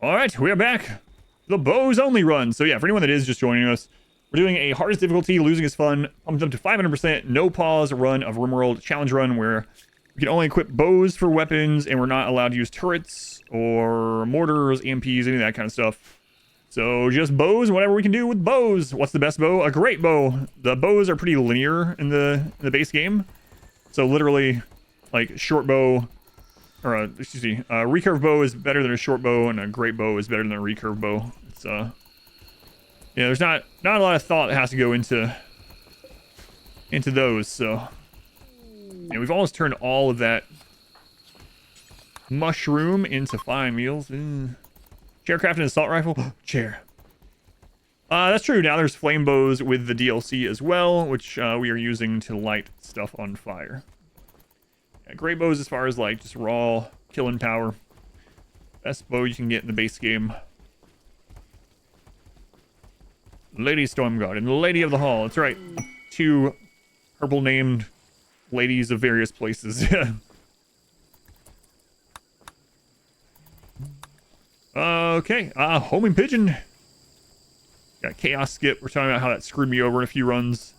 All right, we are back. The bows only run. So yeah, for anyone that is just joining us, we're doing a hardest difficulty, losing is fun, pumped up to 500%, no pause run of RimWorld Challenge Run, where we can only equip bows for weapons, and we're not allowed to use turrets or mortars, EMPs, any of that kind of stuff. So just bows, whatever we can do with bows. What's the best bow? A great bow. The bows are pretty linear in the base game. So literally, like short bow, or a recurve bow is better than a short bow, and a great bow is better than a recurve bow. It's yeah, there's not a lot of thought that has to go into those. So yeah, we've almost turned all of that mushroom into fine meals. Chaircraft and assault rifle. Chair. That's true. Now there's flame bows with the DLC as well, which we are using to light stuff on fire. Yeah, great bows as far as like just raw killing power. Best bow you can get in the base game. Lady Stormguard and Lady of the Hall. That's right. Two purple named ladies of various places. Okay. Homing pigeon. Got chaos skip. We're talking about how that screwed me over in a few runs.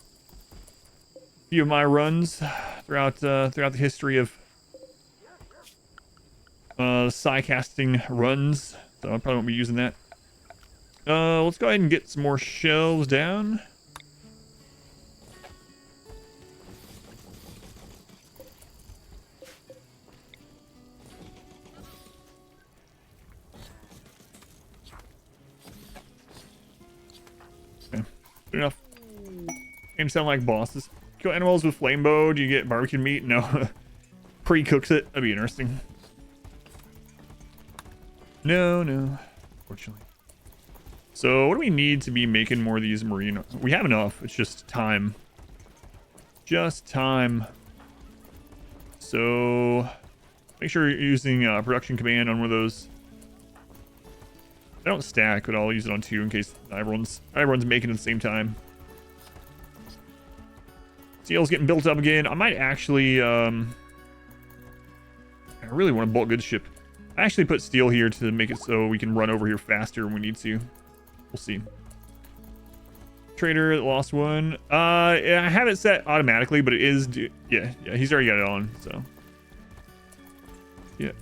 A few of my runs throughout the history of psi casting runs. So I probably won't be using that. Let's go ahead and get some more shells down. Okay, good enough. Games sound like bosses. Kill animals with flame bow. Do you get barbecue meat? No. Pre-cooks it. That'd be interesting. No. Unfortunately. So what do we need to be making more of these marine? We have enough. It's just time. Just time. So make sure you're using production command on one of those. I don't stack, but I'll use it on 2 in case everyone's making it at the same time. Steel's getting built up again. I might actually I really want to bulk good ship. I actually put steel here to make it so we can run over here faster when we need to. We'll see. Trader lost one. Yeah, I have it set automatically, but it is yeah, he's already got it on, so yeah.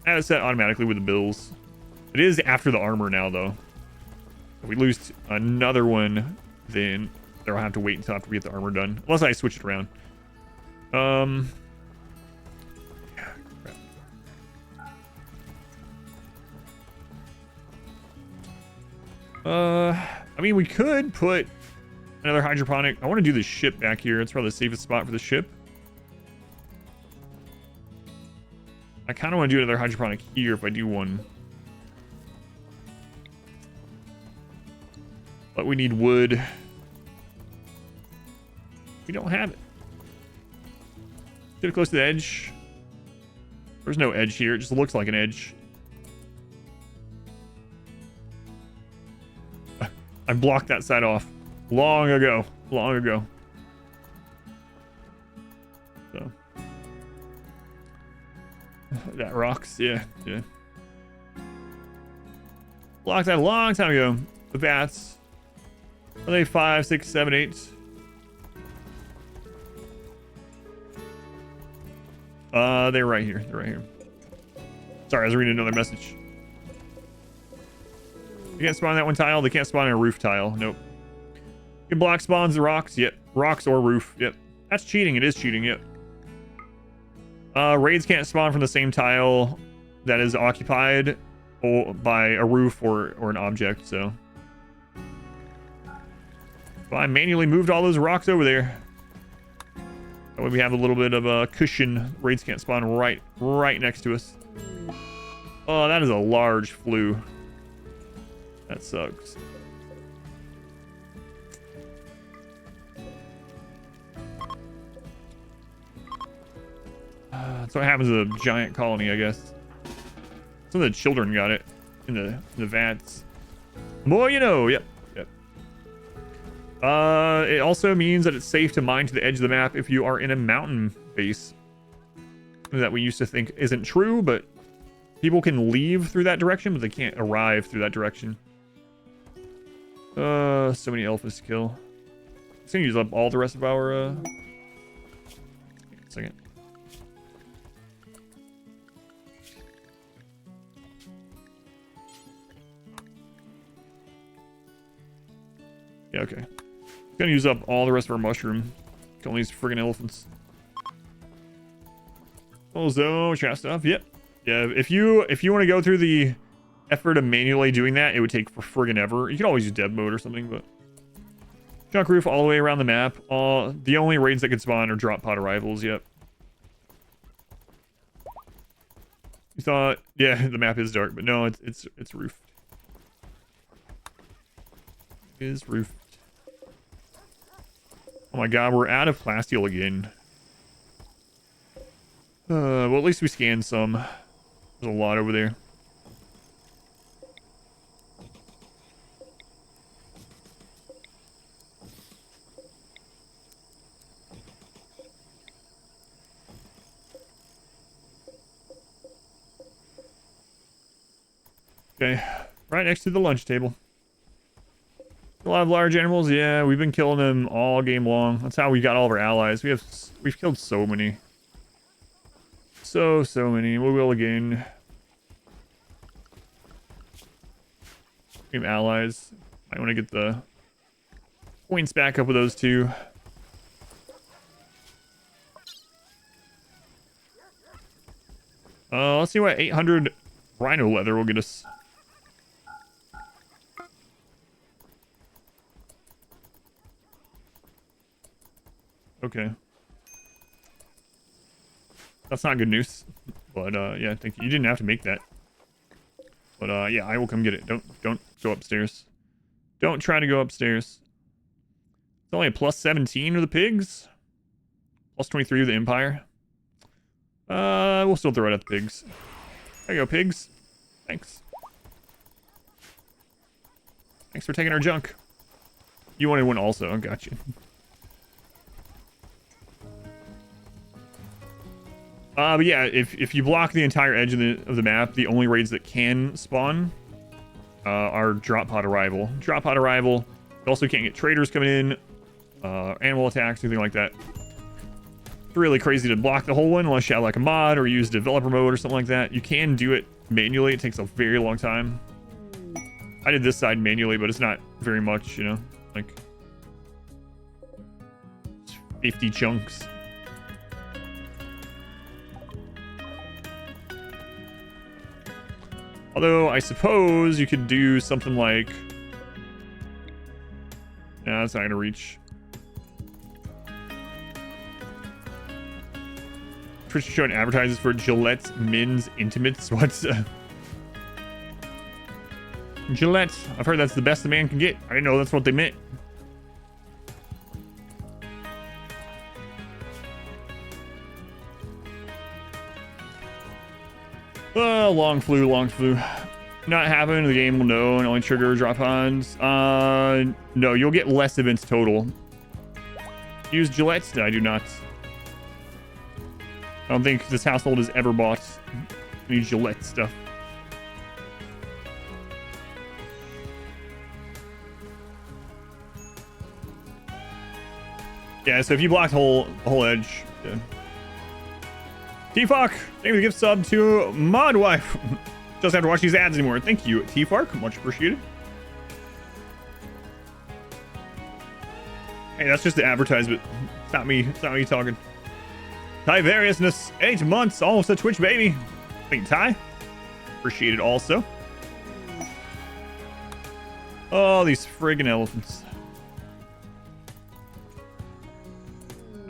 I have it set automatically with the bills. It is after the armor now, though. If we lose another one, then they'll have to wait until after we get the armor done. Unless I switch it around. I mean, we could put another hydroponic. I want to do the ship back here. It's probably the safest spot for the ship. I kind of want to do another hydroponic here if I do one. But we need wood. We don't have it. Get it close to the edge. There's no edge here. It just looks like an edge. I blocked that side off long ago. So that rocks. Yeah. Blocked that a long time ago. The bats. Are they 5, 6, 7, 8? They're right here. Sorry, I was reading another message. You can't spawn that one tile. They can't spawn in a roof tile. Nope. You can block spawns the rocks. Yep. Rocks or roof. Yep. That's cheating. It is cheating. Yep. Raids can't spawn from the same tile that is occupied or by a roof or an object. So I manually moved all those rocks over there. That way we have a little bit of a cushion. Raids can't spawn right next to us. Oh, that is a large flue. That sucks. That's what happens to a giant colony, I guess. Some of the children got it in the vats. More you know. Yep. It also means that it's safe to mine to the edge of the map if you are in a mountain base. That we used to think isn't true, but People can leave through that direction, but they can't arrive through that direction. So many elephants to kill. It's gonna use up all the rest of our, a second. Yeah, okay. It's gonna use up all the rest of our mushroom. Kill these friggin' elephants. Oh, so chat stuff. Yep. Yeah, if you want to go through the effort of manually doing that, it would take for friggin' ever. You can always use dev mode or something, but junk roof all the way around the map. The only raids that can spawn are drop pod arrivals. Yep. You thought, yeah, the map is dark, but no, it's roofed. It is roofed. Oh my god, we're out of plasteel again. Well, at least we scanned some. There's a lot over there. Okay, right next to the lunch table. A lot of large animals, yeah, we've been killing them all game long. That's how we got all of our allies. We've killed so many. So many. We will again. Game allies. I want to get the points back up with those two. Let's see what 800 rhino leather will get us. Okay. That's not good news. But yeah, thank you. You didn't have to make that. But yeah, I will come get it. Don't go upstairs. Don't try to go upstairs. It's only a plus 17 with the pigs. Plus 23 with the empire. We'll still throw it at the pigs. There you go, pigs. Thanks. Thanks for taking our junk. You wanted one also. I got you. But yeah, if you block the entire edge of the map, the only raids that can spawn are drop pod arrival. Drop pod arrival. You also can't get traders coming in, animal attacks, anything like that. It's really crazy to block the whole one unless you have like a mod or use developer mode or something like that. You can do it manually. It takes a very long time. I did this side manually, but it's not very much, you know, like 50 chunks. Although, I suppose you could do something like... Yeah, that's not going to reach. Twitch showing advertises for Gillette Men's Intimates. What's... Gillette. I've heard that's the best the man can get. I didn't know that's what they meant. Long flu. Not happening. The game will know and only trigger drop pods. No, you'll get less events total. Use Gillette? I do not. I don't think this household has ever bought any Gillette stuff. Yeah, so if you block the whole edge, yeah. T-Fark, thank you for the gift sub to Modwife. Doesn't have to watch these ads anymore. Thank you, T-Fark. Much appreciated. Hey, that's just the advertisement. It's not me. It's not me talking. Ty Variousness, 8 months, almost a Twitch baby. Thank you, Ty. Appreciate it also. Oh, these friggin' elephants.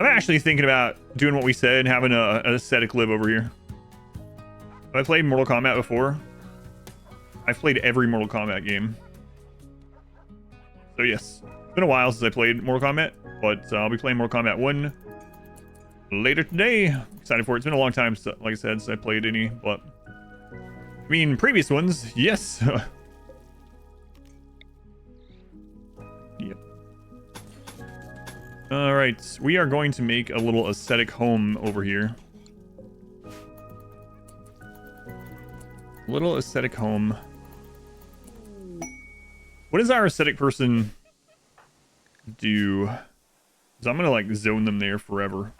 I'm actually thinking about doing what we said and having an aesthetic live over here. Have I played Mortal Kombat before? I've played every Mortal Kombat game. So yes, it's been a while since I played Mortal Kombat, but I'll be playing Mortal Kombat 1 later today. Excited for it. It's been a long time, like I said, since I played any, but... I mean, previous ones, yes. Yep. Alright, we are going to make a little aesthetic home over here. Little aesthetic home. What does our aesthetic person do? Because I'm gonna like zone them there forever.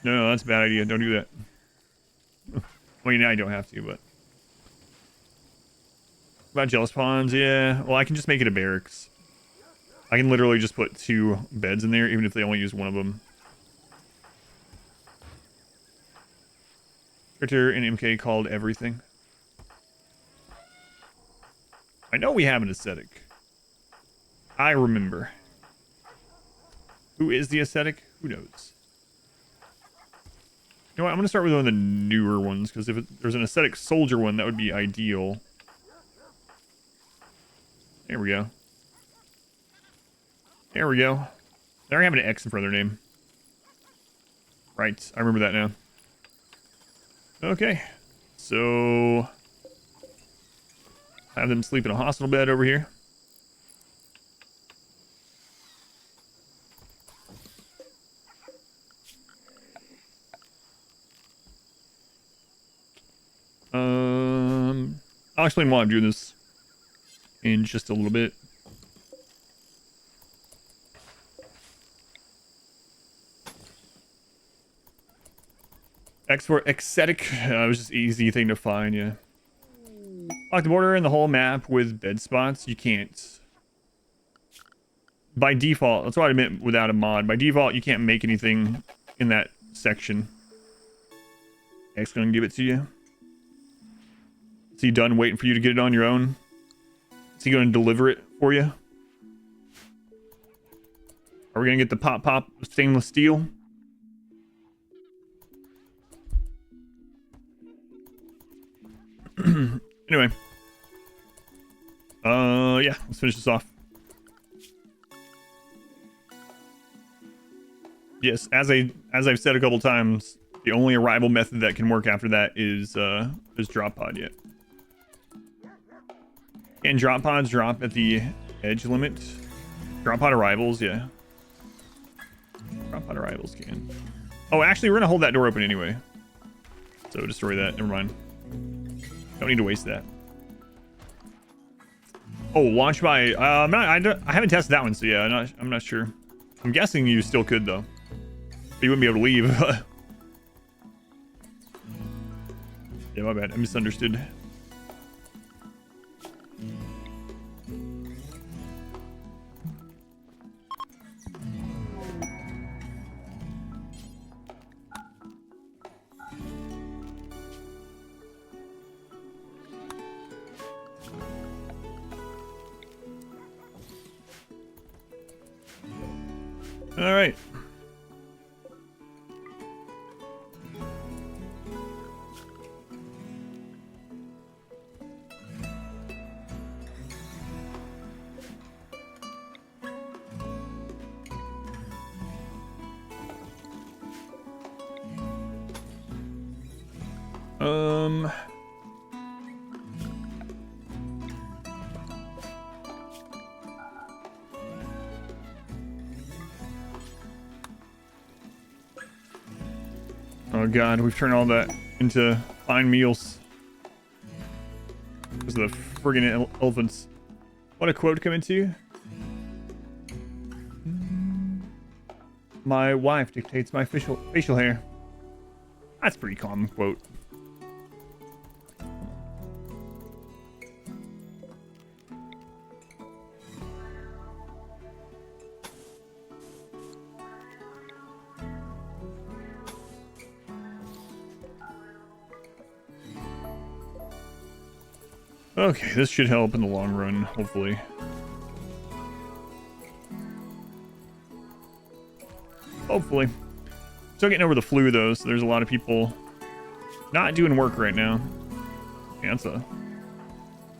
No, that's a bad idea. Don't do that. Well, now you don't have to, but. About jealous ponds, yeah. Well, I can just make it a barracks. I can literally just put 2 beds in there, even if they only use one of them. Critter and MK called everything. I know we have an aesthetic. I remember. Who is the aesthetic? Who knows? You know what? I'm going to start with one of the newer ones, because if there's an aesthetic soldier one, that would be ideal. There we go. There we go. They already have an X in front of their name. Right, I remember that now. Okay, so have them sleep in a hospital bed over here. I'll explain why I'm doing this in just a little bit. X for aesthetic. It was just an easy thing to find, yeah. Lock the border and the whole map with bed spots. You can't. By default, that's what I meant without a mod. By default, you can't make anything in that section. X gonna give it to you. Is he done waiting for you to get it on your own? Is he gonna deliver it for you? Are we gonna get the pop stainless steel? Anyway. Yeah, let's finish this off. Yes, as I've said a couple times, the only arrival method that can work after that is drop pod yet. And drop pods drop at the edge limit. Drop pod arrivals, yeah. Drop pod arrivals can. Oh, actually, we're gonna hold that door open anyway. So destroy that. Never mind. Don't need to waste that. Oh, launch by. I haven't tested that one, so yeah, I'm not sure. I'm guessing you still could though. But you wouldn't be able to leave. Yeah, my bad. I misunderstood. All right. Oh god, we've turned all that into fine meals. Because of the friggin' elephants. What a quote coming to you. My wife dictates my facial hair. That's a pretty common quote. Okay, this should help in the long run, hopefully. Hopefully. Still getting over the flu though, so there's a lot of people not doing work right now. Yeah,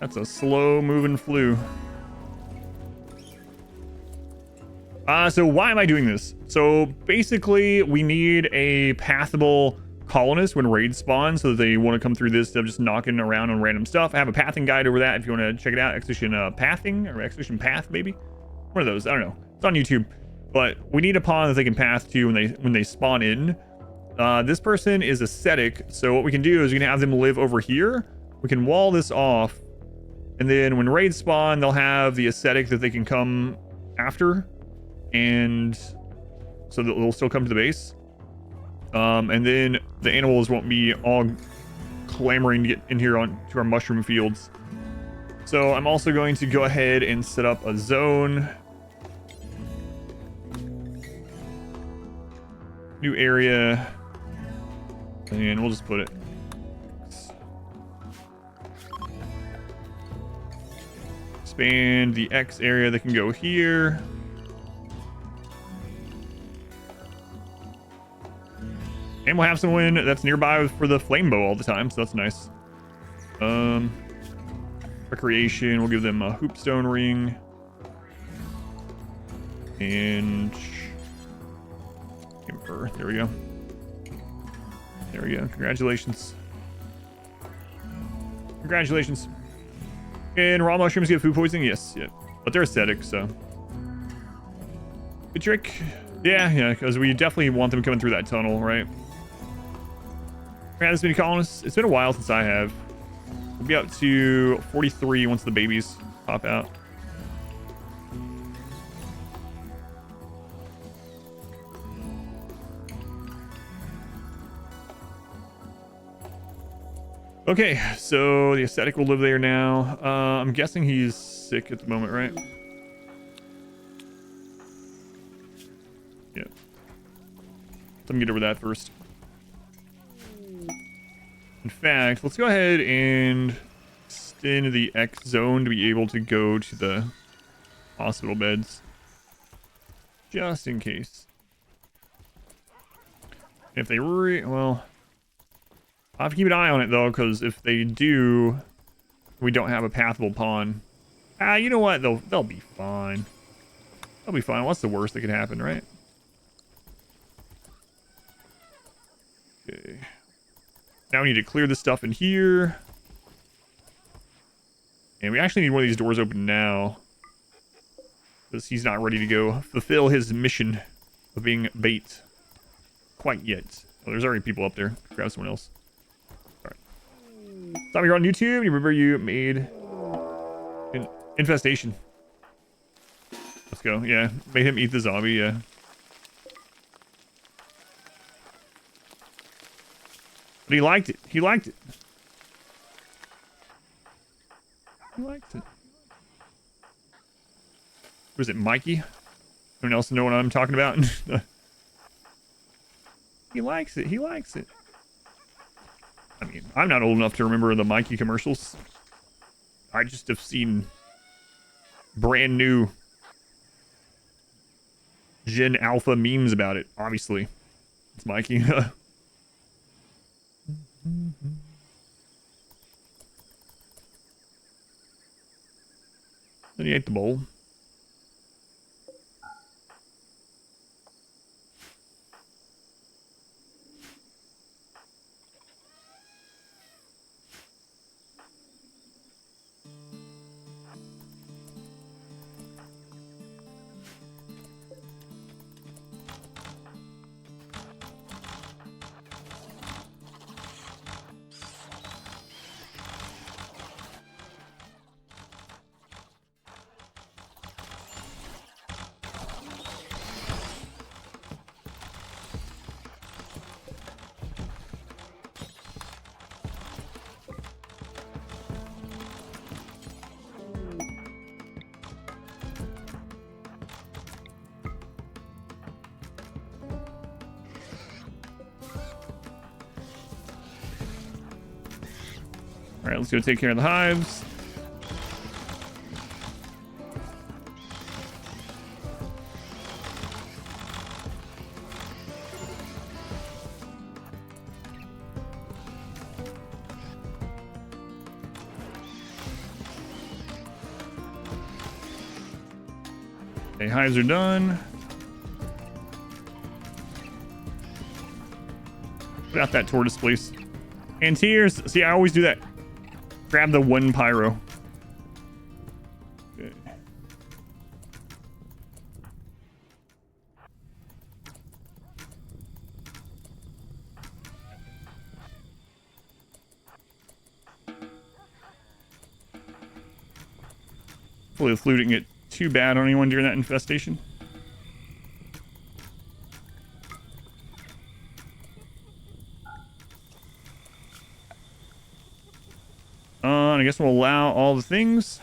that's a slow moving flu. So why am I doing this? So basically we need a pathable colonist when raids spawn, so that they want to come through this instead of just knocking around on random stuff. I have a pathing guide over that if you want to check it out. Expedition pathing or expedition path, maybe one of those. I don't know. It's on YouTube, but we need a pond that they can path to when they spawn in. This person is ascetic, so what we can do is we can have them live over here. We can wall this off, and then when raids spawn, they'll have the ascetic that they can come after, and so they'll still come to the base. And then the animals won't be all clamoring to get in here to our mushroom fields. So I'm also going to go ahead and set up a zone. New area. And we'll just put it. Expand the X area that can go here. And we'll have someone that's nearby for the flame bow all the time, so that's nice. Recreation, we'll give them a hoopstone ring. And emperor, there we go. There we go. Congratulations. Congratulations. And raw mushrooms give food poisoning? Yes, yeah. But they're aesthetic, so. Good trick. Yeah, because we definitely want them coming through that tunnel, right? This many colonists. It's been a while since I have. We'll be up to 43 once the babies pop out. Okay, so the ascetic will live there now. I'm guessing he's sick at the moment, right? Yeah. Let me get over that first. In fact, let's go ahead and extend the X zone to be able to go to the hospital beds. Just in case. If they well, I'll have to keep an eye on it though, because if they do, we don't have a pathable pawn. You know what? They'll be fine. They'll be fine. What's the worst that could happen, right? Okay. Now we need to clear this stuff in here. And we actually need one of these doors open now, because he's not ready to go fulfill his mission of being bait quite yet. Well, there's already people up there. Grab someone else. Alright. Time you're on YouTube, you remember you made an infestation. Let's go. Yeah, made him eat the zombie, yeah. But he liked it. He liked it. He liked it. Was it Mikey? Anyone else know what I'm talking about? He likes it. He likes it. I mean, I'm not old enough to remember the Mikey commercials. I just have seen brand new Gen Alpha memes about it. Obviously, it's Mikey. Then he ate the bowl. All right, let's go take care of the hives. Okay, hives are done. Put out that tortoise, please. And tears. See, I always do that. Grab the one pyro. Okay. Hopefully the flu didn't get too bad on anyone during that infestation. And I guess we'll allow all the things.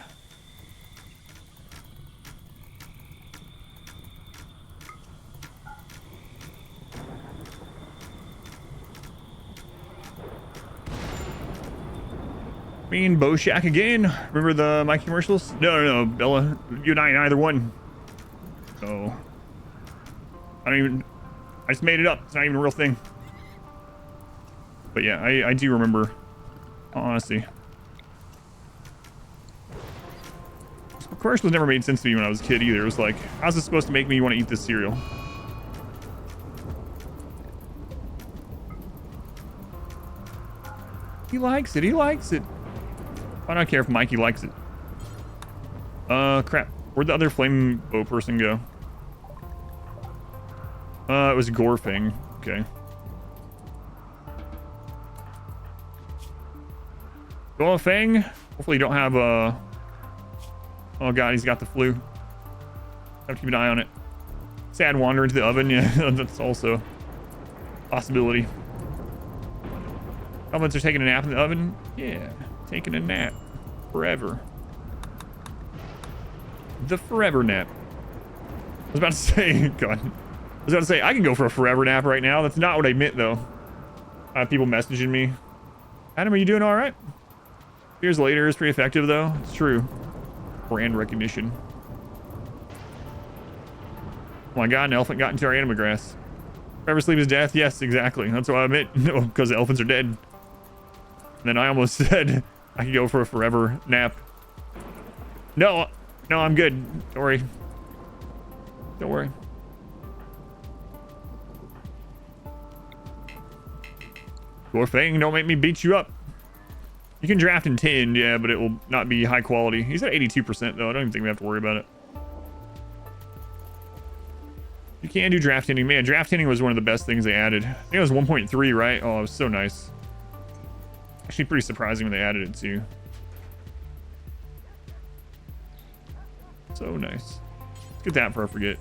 Mean Bow Shack again. Remember the Mikey commercials? No, Bella. You and I, neither one. So I just made it up. It's not even a real thing. But yeah, I do remember. Honestly. Commercials never made sense to me when I was a kid either. It was like, how's this supposed to make me want to eat this cereal? He likes it. He likes it. I don't care if Mikey likes it. Crap. Where'd the other flame bow person go? It was Gorfang. Okay. Gorfang. Hopefully you don't have oh god, he's got the flu. Have to keep an eye on it. Sad wander into the oven. Yeah, that's also a possibility. Ovens are taking a nap in the oven. Yeah, taking a nap. Forever. The forever nap. I was about to say, God. I was about to say, I can go for a forever nap right now. That's not what I meant, though. I have people messaging me. Adam, are you doing all right? Years later is pretty effective, though. It's true. Brand recognition. Oh my god, an elephant got into our anima grass. Forever sleep is death? Yes, exactly. That's what I meant. No, because the elephants are dead. And then I almost said I could go for a forever nap. No, I'm good. Don't worry. Don't worry. Gorfang, don't make me beat you up. You can draft in 10, yeah, but it will not be high quality. He's at 82% though. I don't even think we have to worry about it. You can do draft hitting. Man, draft hitting was one of the best things they added. I think it was 1.3, right? Oh, it was so nice. Actually pretty surprising when they added it too. So nice. Let's get that before I forget.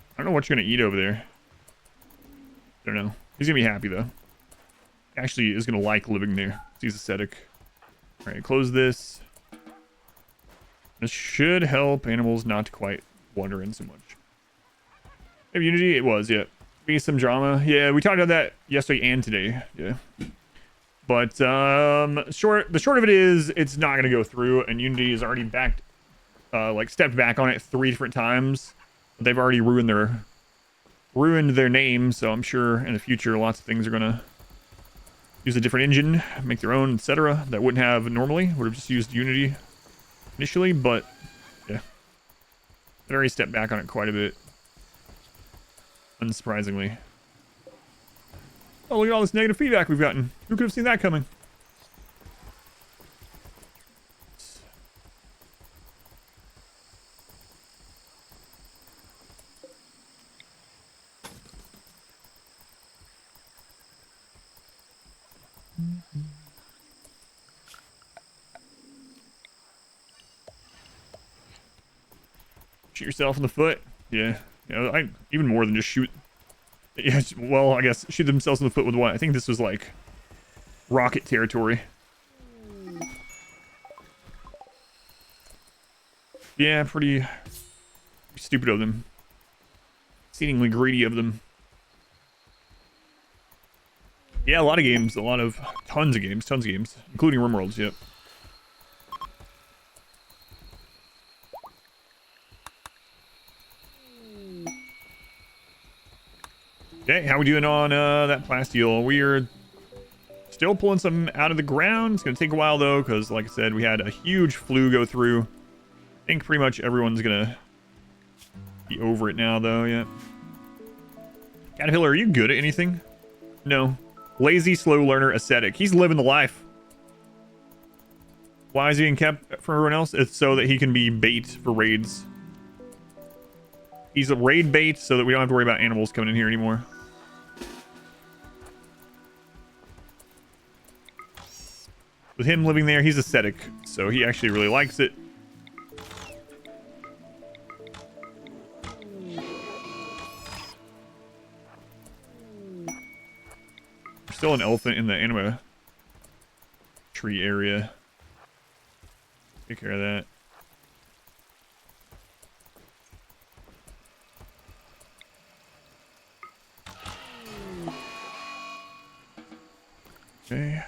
I don't know what you're gonna eat over there. I don't know. He's gonna be happy though. Actually is gonna like living there. He's ascetic. Alright, close this. This should help animals not to quite wander in so much. Maybe Unity? It was, yeah. Be some drama. Yeah, we talked about that yesterday and today. Yeah. But the short of it is it's not gonna go through, and Unity has already backed like stepped back on it 3 different times. They've already ruined their name, so I'm sure in the future lots of things are gonna use a different engine, make their own, etc. that wouldn't have normally. Would have just used Unity initially, but yeah. They've already stepped back on it quite a bit. Unsurprisingly. Oh, look at all this negative feedback we've gotten. Who could have seen that coming? Shoot yourself in the foot. Yeah. You know, even more than just shoot. Yeah, well, I guess shoot themselves in the foot with what? I think this was like rocket territory. Yeah, pretty stupid of them. Exceedingly greedy of them. Yeah, a lot of games, tons of games, including RimWorlds, yep. Okay, how we doing on that plasteel? We are still pulling some out of the ground. It's gonna take a while though, because like I said, we had a huge flu go through. I think pretty much everyone's gonna be over it now though, yeah. Caterpillar, are you good at anything? No. Lazy, slow learner, ascetic. He's living the life. Why is he being kept from everyone else? It's so that he can be bait for raids. He's a raid bait so that we don't have to worry about animals coming in here anymore. With him living there, he's ascetic, so he actually really likes it. There's still an elephant in the anima tree area. Take care of that. Okay.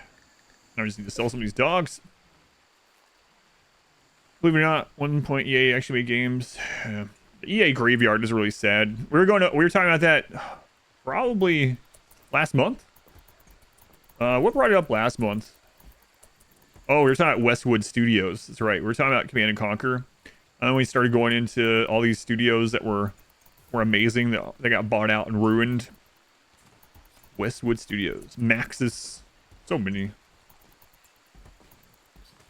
Now I just need to sell some of these dogs. Believe it or not, 1.EA actually made games. The EA graveyard is really sad. We were talking about that probably last month. What brought it up last month? Oh, we were talking about Westwood Studios. That's right. We were talking about Command and Conquer. And then we started going into all these studios that were amazing that they got bought out and ruined. Westwood Studios, Maxis, so many.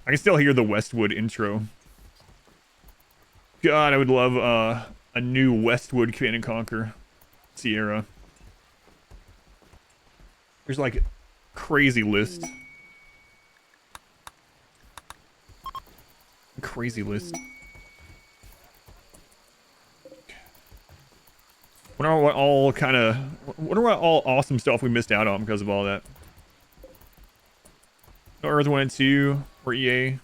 I can still hear the Westwood intro. God, I would love a new Westwood Command and Conquer Sierra. There's like a crazy list. A crazy list. Wonder what all awesome stuff we missed out on because of all that. No Earth 1 and 2 or EA.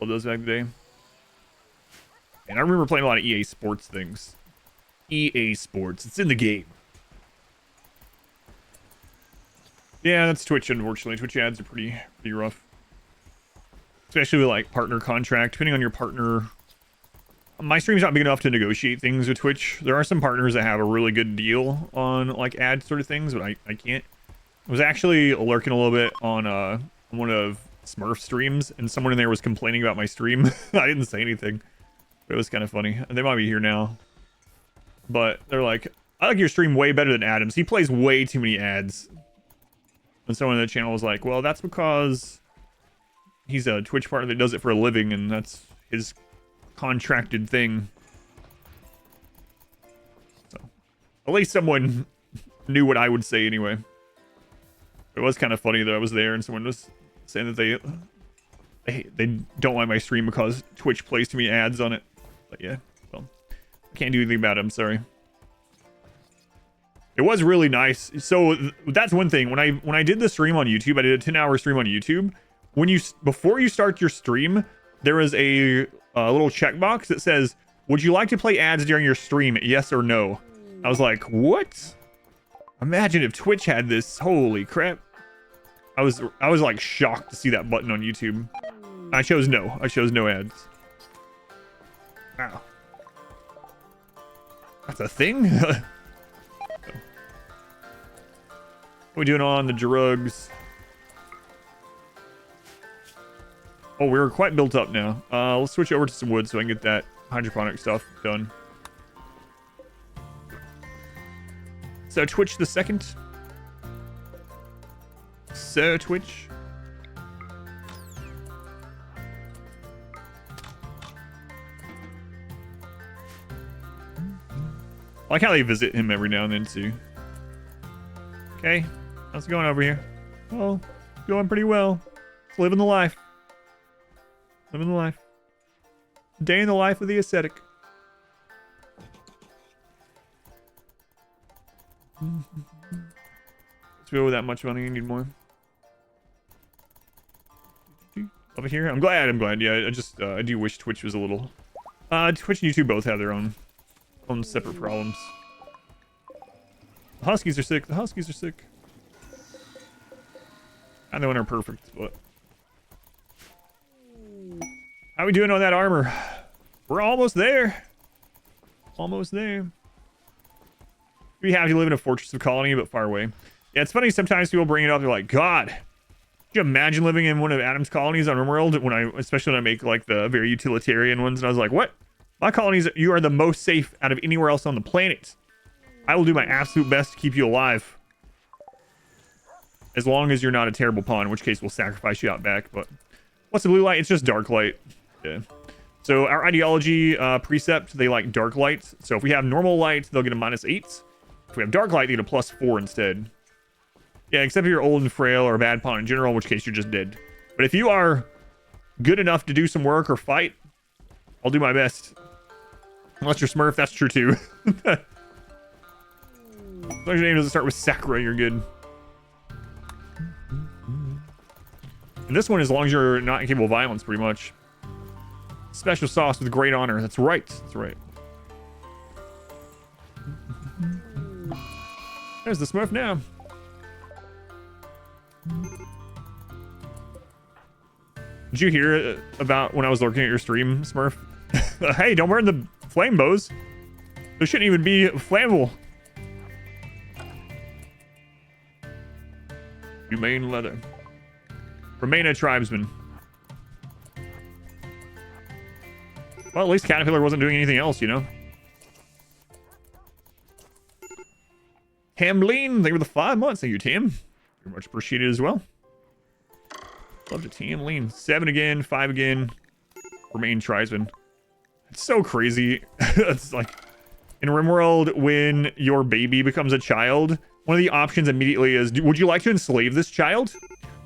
Love those back in the day. And I remember playing a lot of EA Sports things. EA Sports. It's in the game. Yeah, that's Twitch, unfortunately. Twitch ads are pretty rough. Especially with like partner contract. Depending on your partner. My stream's not big enough to negotiate things with Twitch. There are some partners that have a really good deal on like ad sort of things, but I can't. I was actually lurking a little bit on one of Smurf streams, and someone in there was complaining about my stream. I didn't say anything, but it was kind of funny. And they might be here now. But they're like, I like your stream way better than Adam's. He plays way too many ads. And someone in the channel was like, well, that's because he's a Twitch partner that does it for a living, and that's his contracted thing. So at least someone knew what I would say anyway. It was kind of funny though. I was there and someone was saying that they don't like my stream because Twitch plays too many ads on it. But yeah, well, I can't do anything about it. I'm sorry. It was really nice. So that's one thing. When I did the stream on YouTube, I did a 10-hour stream on YouTube. Before you start your stream, there is a little checkbox that says, would you like to play ads during your stream? Yes or no? I was like, what? Imagine if Twitch had this. Holy crap. I was like shocked to see that button on YouTube. I chose no. I chose no ads. Wow. That's a thing? What are we doing on the drugs? Oh, we're quite built up now. Let's switch over to some wood so I can get that hydroponic stuff done. So Twitch the second. So Twitch. I like how they visit him every now and then too. Okay, how's it going over here? Oh, going pretty well. It's living the life. Living the life. Day in the life of the ascetic. Let's go with that much money. I need more. Over here. I'm glad. Yeah, I do wish Twitch was a little. Twitch and YouTube both have their own separate problems. The Huskies are sick. And the one are perfect, but. How we doing on that armor? We're almost there. Almost there. We have to live in a fortress of colony, but far away. Yeah, it's funny. Sometimes people bring it up. They're like, God, could you imagine living in one of Adam's colonies on RimWorld? Especially when I make like the very utilitarian ones. And I was like, what? My colonies, you are the most safe out of anywhere else on the planet. I will do my absolute best to keep you alive. As long as you're not a terrible pawn, in which case we'll sacrifice you out back. But what's the blue light? It's just dark light. Yeah. So our ideology precept, they like dark light. So if we have normal light, they'll get a -8. If we have dark light, they get a +4 instead. Yeah, except if you're old and frail or a bad pawn in general, in which case you're just dead. But if you are good enough to do some work or fight, I'll do my best. Unless you're Smurf, that's true too. As long as your name doesn't start with Sakura, you're good. And this one, as long as you're not capable of violence, pretty much. Special sauce with great honor. That's right. That's right. There's the Smurf now. Did you hear about when I was lurking at your stream, Smurf? Hey, don't burn the flame bows. They shouldn't even be flammable. Humane leather. Remain a tribesman. Well, at least Caterpillar wasn't doing anything else, you know? Tamleen, they were the 5 months. Thank you, Tam. Very much appreciated as well. Love to Tamleen. 7 again, 5 again. Remain tribesman. It's so crazy. It's like in RimWorld, when your baby becomes a child, one of the options immediately is, would you like to enslave this child?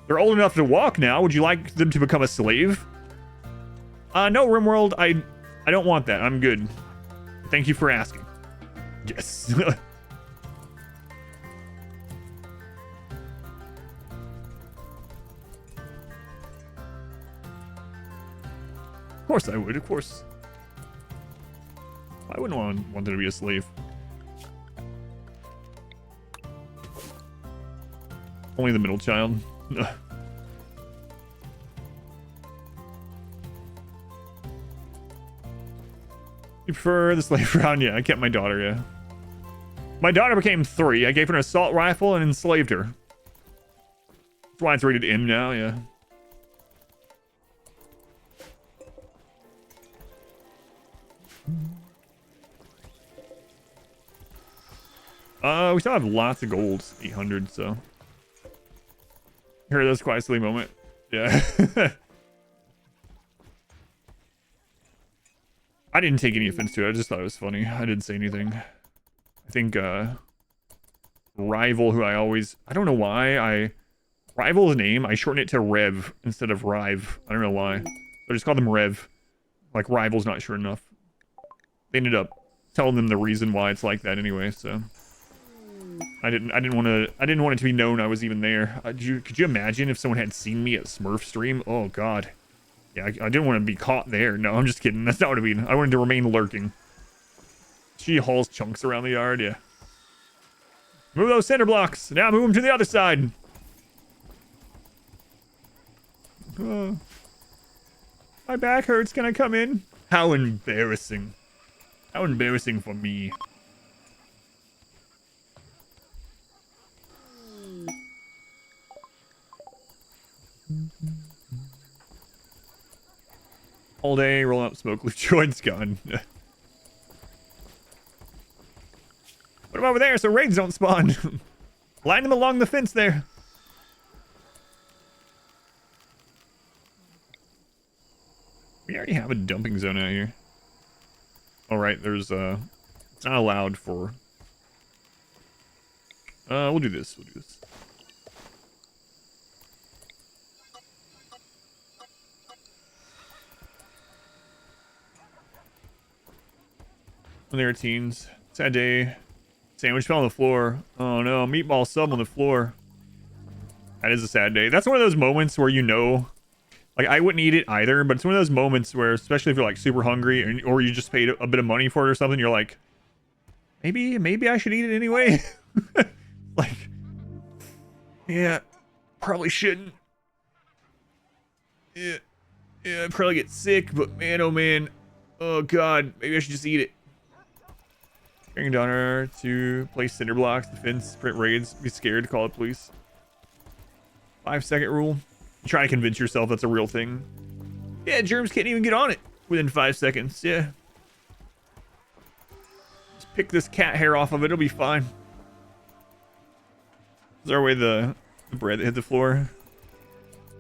They're old enough to walk now. Would you like them to become a slave? No, RimWorld, I don't want that. I'm good. Thank you for asking. Yes. Of course I would, of course. I wouldn't want them to be a slave. Only the middle child. You prefer the slave round? Yeah, I kept my daughter, yeah. My daughter became 3. I gave her an assault rifle and enslaved her. That's why it's rated M now, yeah. We still have lots of gold, 800, so. Here, that's quite a silly moment. Yeah. I didn't take any offense to it. I just thought it was funny. I didn't say anything. I think, Rival, who I don't know why Rival's name, I shorten it to Rev instead of Rive. I don't know why. I just called them Rev. Like, Rival's not sure enough. They ended up telling them the reason why it's like that anyway, so. I didn't want it to be known I was even there. Could you imagine if someone had seen me at Smurf stream? Oh god. Yeah, I didn't want to be caught there. No, I'm just kidding. That's not what I mean. I wanted to remain lurking. She hauls chunks around the yard, yeah. Move those center blocks. Now move them to the other side. My back hurts. Can I come in? How embarrassing. How embarrassing for me. All day, rolling up smoke, leaf joints, gun. Put them over there so raids don't spawn. Line them along the fence there. We already have a dumping zone out here. All right, there's it's not allowed for. We'll do this. We'll do this. When they were teens. Sad day. Sandwich fell on the floor. Oh no, meatball sub on the floor. That is a sad day. That's one of those moments where you know, like I wouldn't eat it either, but it's one of those moments where, especially if you're like super hungry or you just paid a bit of money for it or something, you're like, maybe I should eat it anyway. Like, yeah, probably shouldn't. Yeah, I'd probably get sick, but man, oh man, oh god, maybe I should just eat it. Bring Donner to place cinder blocks, defense, print raids, be scared to call the police. 5-second rule. Try to convince yourself that's a real thing. Yeah, germs can't even get on it within 5 seconds. Yeah. Just pick this cat hair off of it. It'll be fine. Is there a way the bread that hit the floor?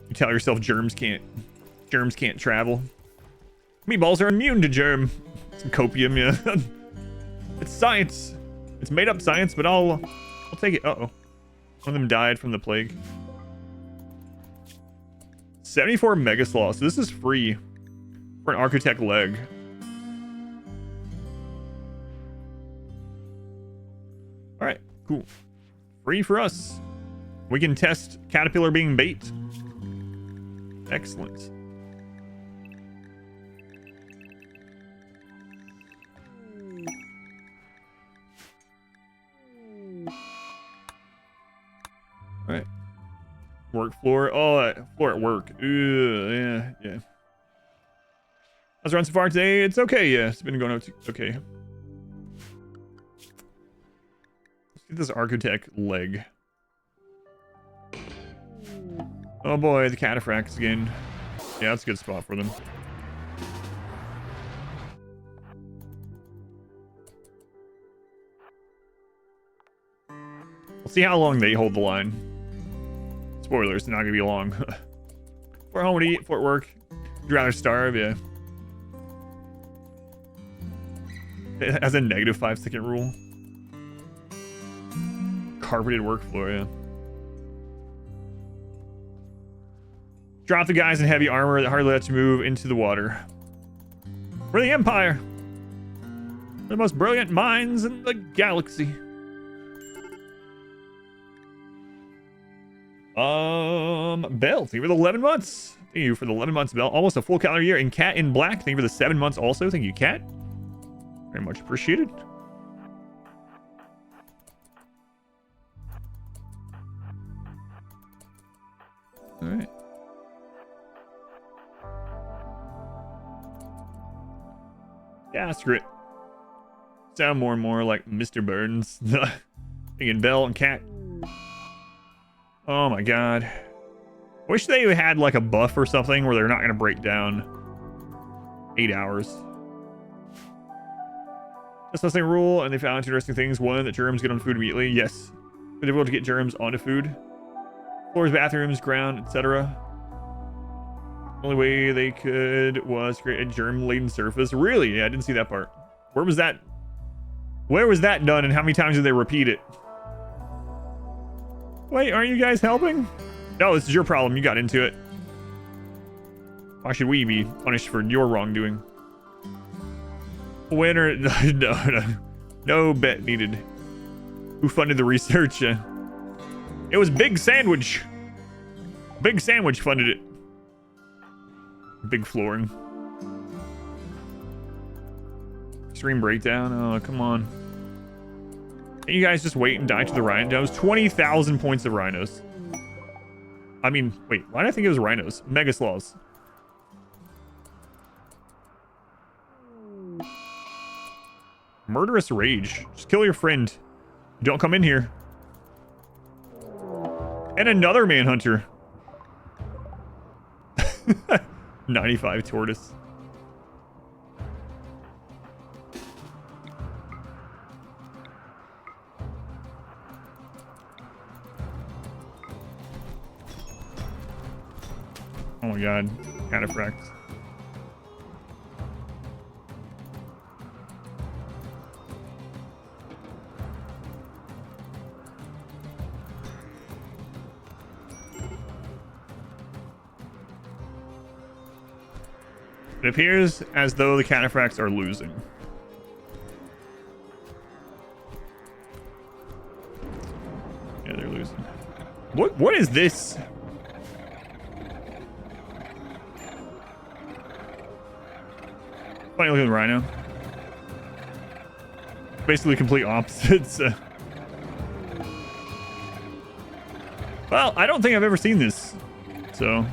You tell yourself germs can't travel. Meatballs are immune to germ. Some copium, yeah. It's science. It's made up science, but I'll take it. Uh-oh. One of them died from the plague. 74 mega slaw. So this is free for an architect leg. All right, cool. Free for us. We can test caterpillar being bait. Excellent. All right. Work floor. Oh, floor at work. Yeah. How's it run so far today? It's okay. Yeah, it's been going okay. Let's get this architect leg. Oh boy, the cataphracts again. Yeah, that's a good spot for them. We'll see how long they hold the line. Spoilers, it's not gonna be long. For home to eat, for work. You'd rather starve, yeah. It has a negative 5-second rule. Carpeted work floor, yeah. Drop the guys in heavy armor that hardly lets you move into the water. We're the Empire. The most brilliant minds in the galaxy. Bell, thank you for the 11 months. Thank you for the 11 months, Bell. Almost a full calendar year. And Cat in Black, thank you for the 7 months also. Thank you, Cat. Very much appreciated. All right. Yeah, screw it. Sound more and more like Mr. Burns. Thinking Bell and Cat. Oh my god. Wish they had like a buff or something where they're not going to break down 8 hours. Just listening rule, and they found two interesting things. One, that germs get on food immediately. Yes. It's difficult to get germs onto food. Floors, bathrooms, ground, etc. The only way they could was create a germ-laden surface. Really? Yeah, I didn't see that part. Where was that? Where was that done, and how many times did they repeat it? Wait, aren't you guys helping? No, this is your problem. You got into it. Why should we be punished for your wrongdoing? Winner. No bet needed. Who funded the research? It was Big Sandwich. Big Sandwich funded it. Big flooring. Extreme breakdown. Oh, come on. Can't you guys just wait and die to the rhinos? 20,000 points of rhinos. I mean, wait, why did I think it was rhinos? Mega sloths. Murderous rage. Just kill your friend. Don't come in here. And another manhunter. 95 tortoise. Oh my god, cataphracts. It appears as though the cataphracts are losing. Yeah, they're losing. What is this? Funny looking rhino. Basically complete opposites. Well, I don't think I've ever seen this. So,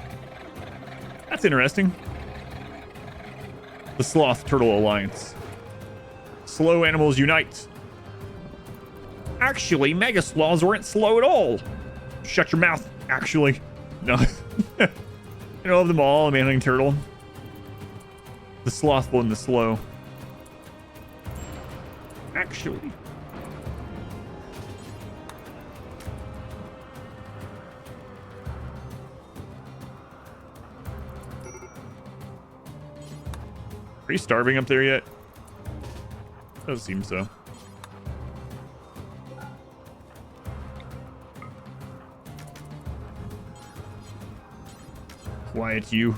that's interesting. The Sloth Turtle Alliance. Slow animals unite. Actually, mega sloths weren't slow at all. Shut your mouth, actually. No. You know, of them all, a man-hunting turtle. The slothful and the slow. actually. Are you starving up there yet? Doesn't seem so. Quiet you.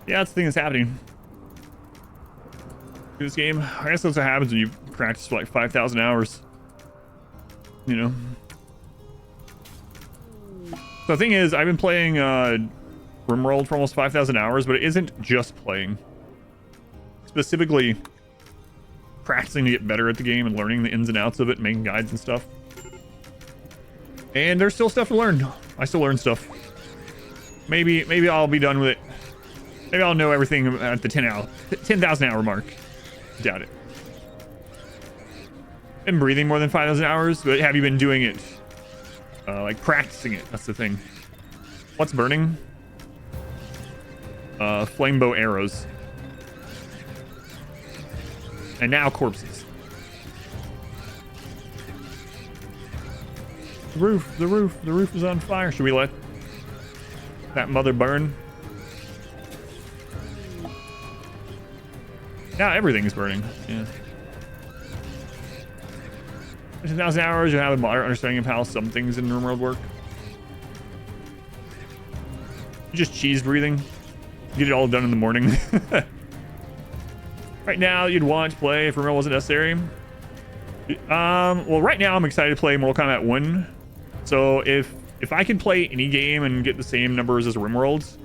Yeah, that's the thing that's happening. This game, I guess that's what happens when you practice for like 5,000 hours. You know? So the thing is, I've been playing RimWorld for almost 5,000 hours, but it isn't just playing. Specifically, practicing to get better at the game and learning the ins and outs of it, making guides and stuff. And there's still stuff to learn. I still learn stuff. Maybe I'll be done with it. Maybe I'll know everything at the 10,000 hour mark. Doubt it. Been breathing more than 5,000 hours, but have you been doing it? Like practicing it, that's the thing. What's burning? Flame bow arrows. And now corpses. The roof is on fire. Should we let that mother burn? Now everything is burning. Yeah. 10,000 hours, you'll have a moderate understanding of how some things in RimWorld work. You just cheese breathing. Get it all done in the morning. Right now, you'd want to play if RimWorld wasn't necessary. Well, right now I'm excited to play Mortal Kombat 1. So if I could play any game and get the same numbers as RimWorld's,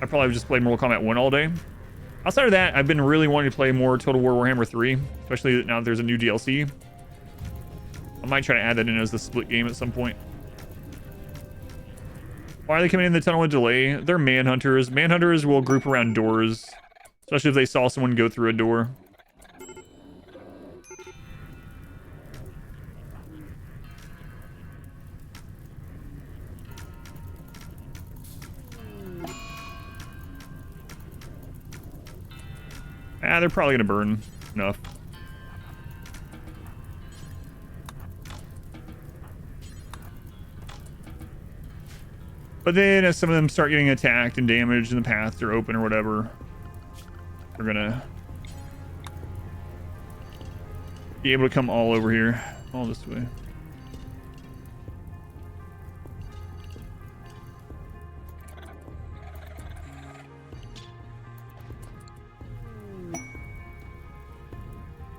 I probably would just play Mortal Kombat 1 all day. Outside of that, I've been really wanting to play more Total War Warhammer 3, especially now that there's a new DLC. I might try to add that in as the split game at some point. Why are they coming in the tunnel with delay? They're manhunters. Manhunters will group around doors, especially if they saw someone go through a door. They're probably gonna burn enough. But then as some of them start getting attacked and damaged and the paths are open or whatever, we're gonna be able to come all over here, all this way.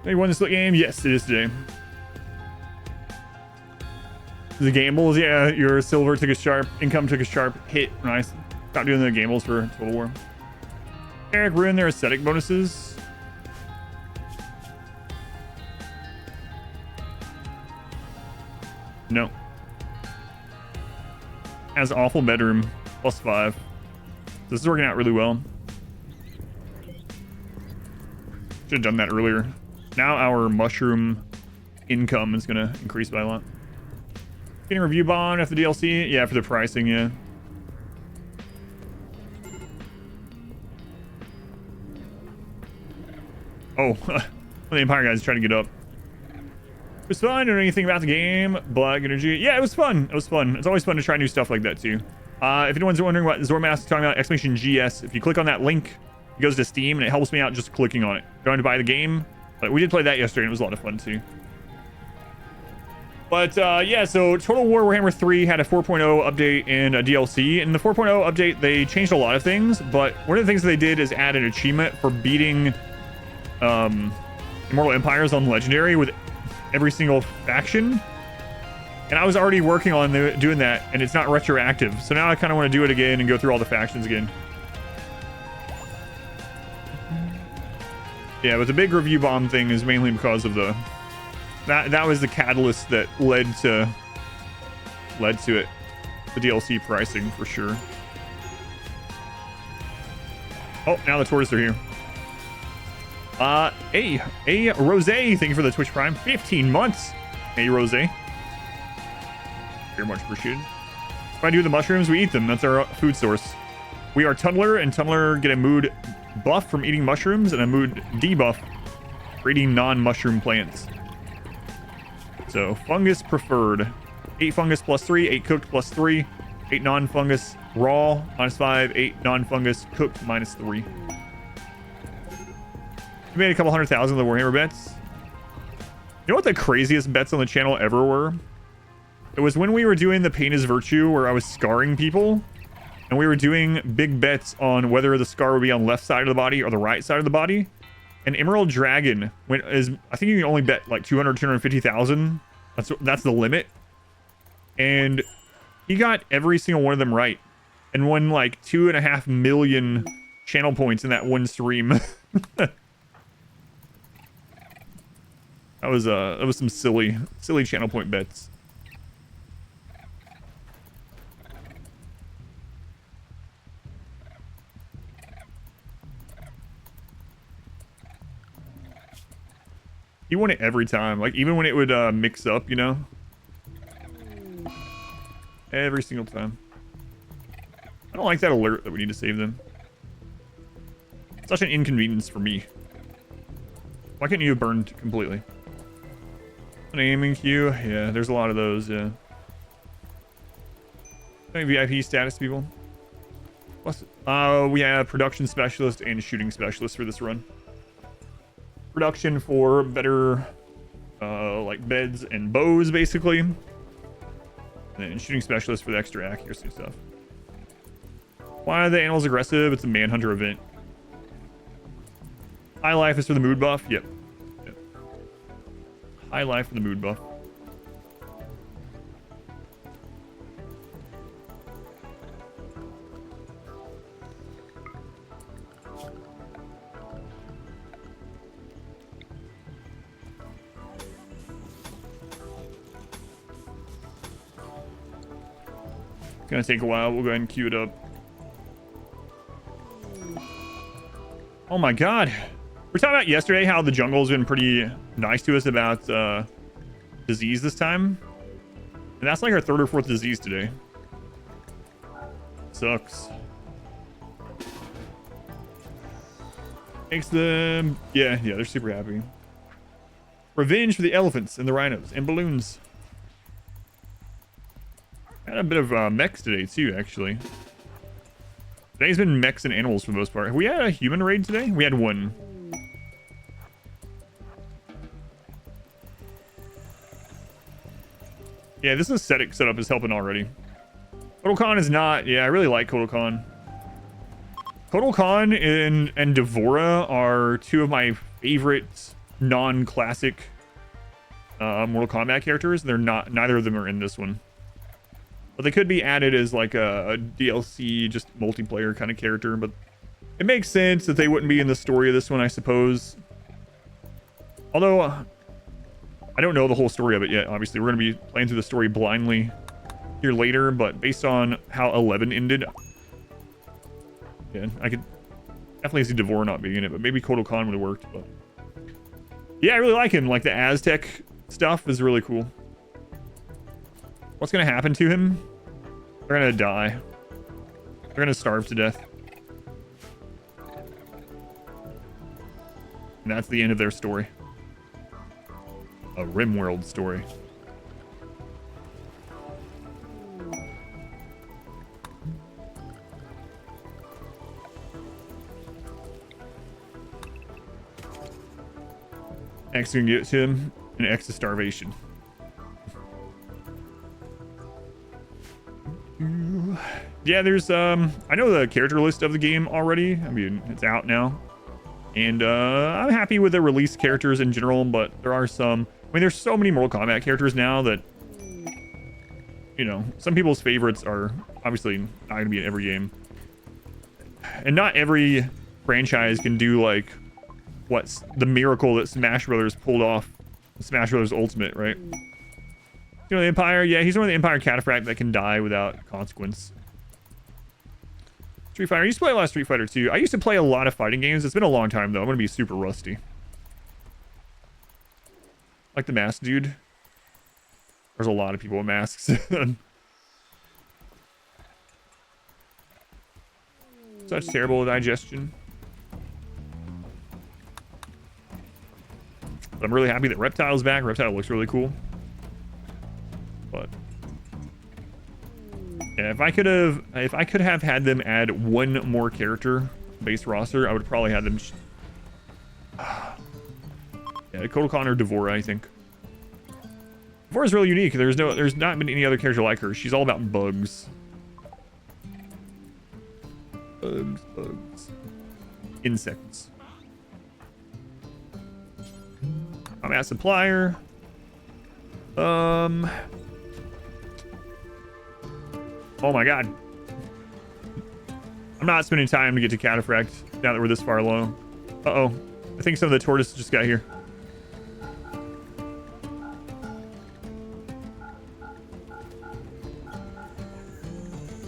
They won this game? Yes, it is today. The gambles, yeah, your silver took a sharp, income took a sharp hit. Nice. Stop doing the gambles for Total War. Eric ruined their aesthetic bonuses. No. Has awful bedroom, +5. This is working out really well. Should have done that earlier. Now our mushroom income is gonna increase by a lot. Getting a review bond after the DLC? Yeah, for the pricing, yeah. Oh, the Empire guy's trying to get up. It was fun. I don't know anything about the game. Black Energy. Yeah, it was fun. It was fun. It's always fun to try new stuff like that, too. If anyone's wondering what Zormask is talking about, exclamation GS. If you click on that link, it goes to Steam, and it helps me out just clicking on it. Going to buy the game. But we did play that yesterday, and it was a lot of fun, too. But, yeah, so Total War Warhammer 3 had a 4.0 update and a DLC. In the 4.0 update, they changed a lot of things, but one of the things that they did is add an achievement for beating Immortal Empires on Legendary with every single faction. And I was already working on doing that, and it's not retroactive. So now I kind of want to do it again and go through all the factions again. Yeah, but the big review bomb thing is mainly because of the... That was the catalyst that led to it. The DLC pricing, for sure. Oh, now the tortoise are here. Hey, Rose, thank you for the Twitch Prime. 15 months. Hey, Rose. Very much appreciated. If I do the mushrooms, we eat them. That's our food source. We are Tumbler, and Tumbler get a mood buff from eating mushrooms and a mood debuff for eating non-mushroom plants. So, fungus preferred. 8 fungus plus 3, 8 cooked plus 3, 8 non-fungus raw -5, 8 non-fungus cooked -3. We made a couple 100,000 of the Warhammer bets. You know what the craziest bets on the channel ever were? It was when we were doing the Pain is Virtue, where I was scarring people, and we were doing big bets on whether the scar would be on left side of the body or the right side of the body. And Emerald Dragon I think you can only bet like 250,000. That's the limit. And he got every single one of them right, and won like 2.5 million channel points in that one stream. That was some silly channel point bets. He won it every time, like even when it would mix up, you know? Every single time. I don't like that alert that we need to save them. Such an inconvenience for me. Why can't you have burned completely? An aiming queue? Yeah, there's a lot of those, yeah. Any VIP status, people? Plus, we have production specialist and shooting specialist for this run. Production for better, like beds and bows, basically. And then shooting specialist for the extra accuracy stuff. Why are the animals aggressive? It's a manhunter event. High life is for the mood buff. Yep. High life for the mood buff. Gonna take a while. We'll go ahead and queue it up. Oh my god. We're talking about yesterday how the jungle's been pretty nice to us about disease this time. And that's like our 3rd or 4th disease today. Sucks. Makes them... Yeah, they're super happy. Revenge for the elephants and the rhinos and balloons. Had a bit of mechs today too, actually. Today's been mechs and animals for the most part. Have we had a human raid today? We had one. Yeah, this aesthetic setup is helping already. Kotal Khan is not... Yeah, I really like Kotal Khan. Kotal Khan and Devora are 2 of my favorite non-classic Mortal Kombat characters. They're not... Neither of them are in this one. But they could be added as like a DLC, just multiplayer kind of character. But it makes sense that they wouldn't be in the story of this one, I suppose. Although, I don't know the whole story of it yet. Obviously, we're going to be playing through the story blindly here later. But based on how 11 ended, yeah, I could definitely see Devore not being in it. But maybe Kotal Khan would have worked. But yeah, I really like him. Like the Aztec stuff is really cool. What's going to happen to him? They're going to die. They're going to starve to death. And that's the end of their story. A RimWorld story. X can get it to him, and X is starvation. Yeah, there's I know the character list of the game already. I mean, it's out now, and I'm happy with the released characters in general, but there are some... I mean, there's so many Mortal Kombat characters now that, you know, some people's favorites are obviously not going to be in every game, and not every franchise can do like what's the miracle that Smash Brothers pulled off, Smash Brothers Ultimate, right? You know, the Empire, yeah, he's one of the Empire Cataphract that can die without consequence. Street Fighter. I used to play a lot of Street Fighter 2. I used to play a lot of fighting games. It's been a long time, though. I'm going to be super rusty. Like the mask dude. There's a lot of people with masks. Such terrible digestion. But I'm really happy that Reptile's back. Reptile looks really cool. But yeah, if I could have had them add one more character base roster, I would probably have them. Yeah, Kotal Khan or Devora, I think. Devora's really unique. There's not been any other character like her. She's all about bugs. Bugs. Insects. I'm at supplier. Oh my god. I'm not spending time to get to Cataphract now that we're this far along. Uh-oh. I think some of the tortoises just got here.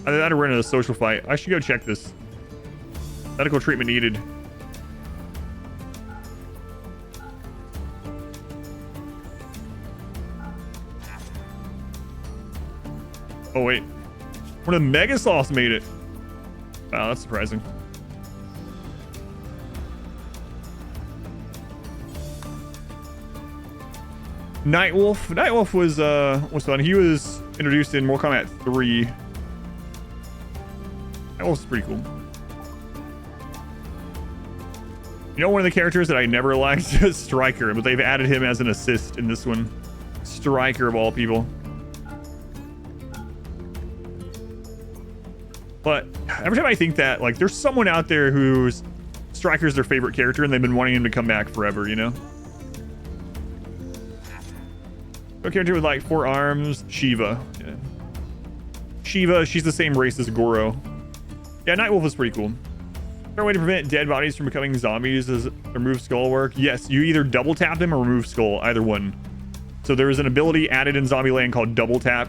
I had to run a social fight. I should go check this. Medical treatment needed. Oh wait. One of the Megasloths made it. Wow, that's surprising. Nightwolf. Nightwolf was fun. He was introduced in Mortal Kombat 3. Nightwolf's pretty cool. You know, one of the characters that I never liked is Striker, but they've added him as an assist in this one. Striker of all people. But every time I think that, like, there's someone out there who's Striker's their favorite character and they've been wanting him to come back forever, you know? A character with like 4 arms, Shiva. Yeah. Shiva, she's the same race as Goro. Yeah, Nightwolf is pretty cool. Fair way to prevent dead bodies from becoming zombies is remove skull work. Yes, you either double tap them or remove skull, either one. So there is an ability added in Zombieland called double tap.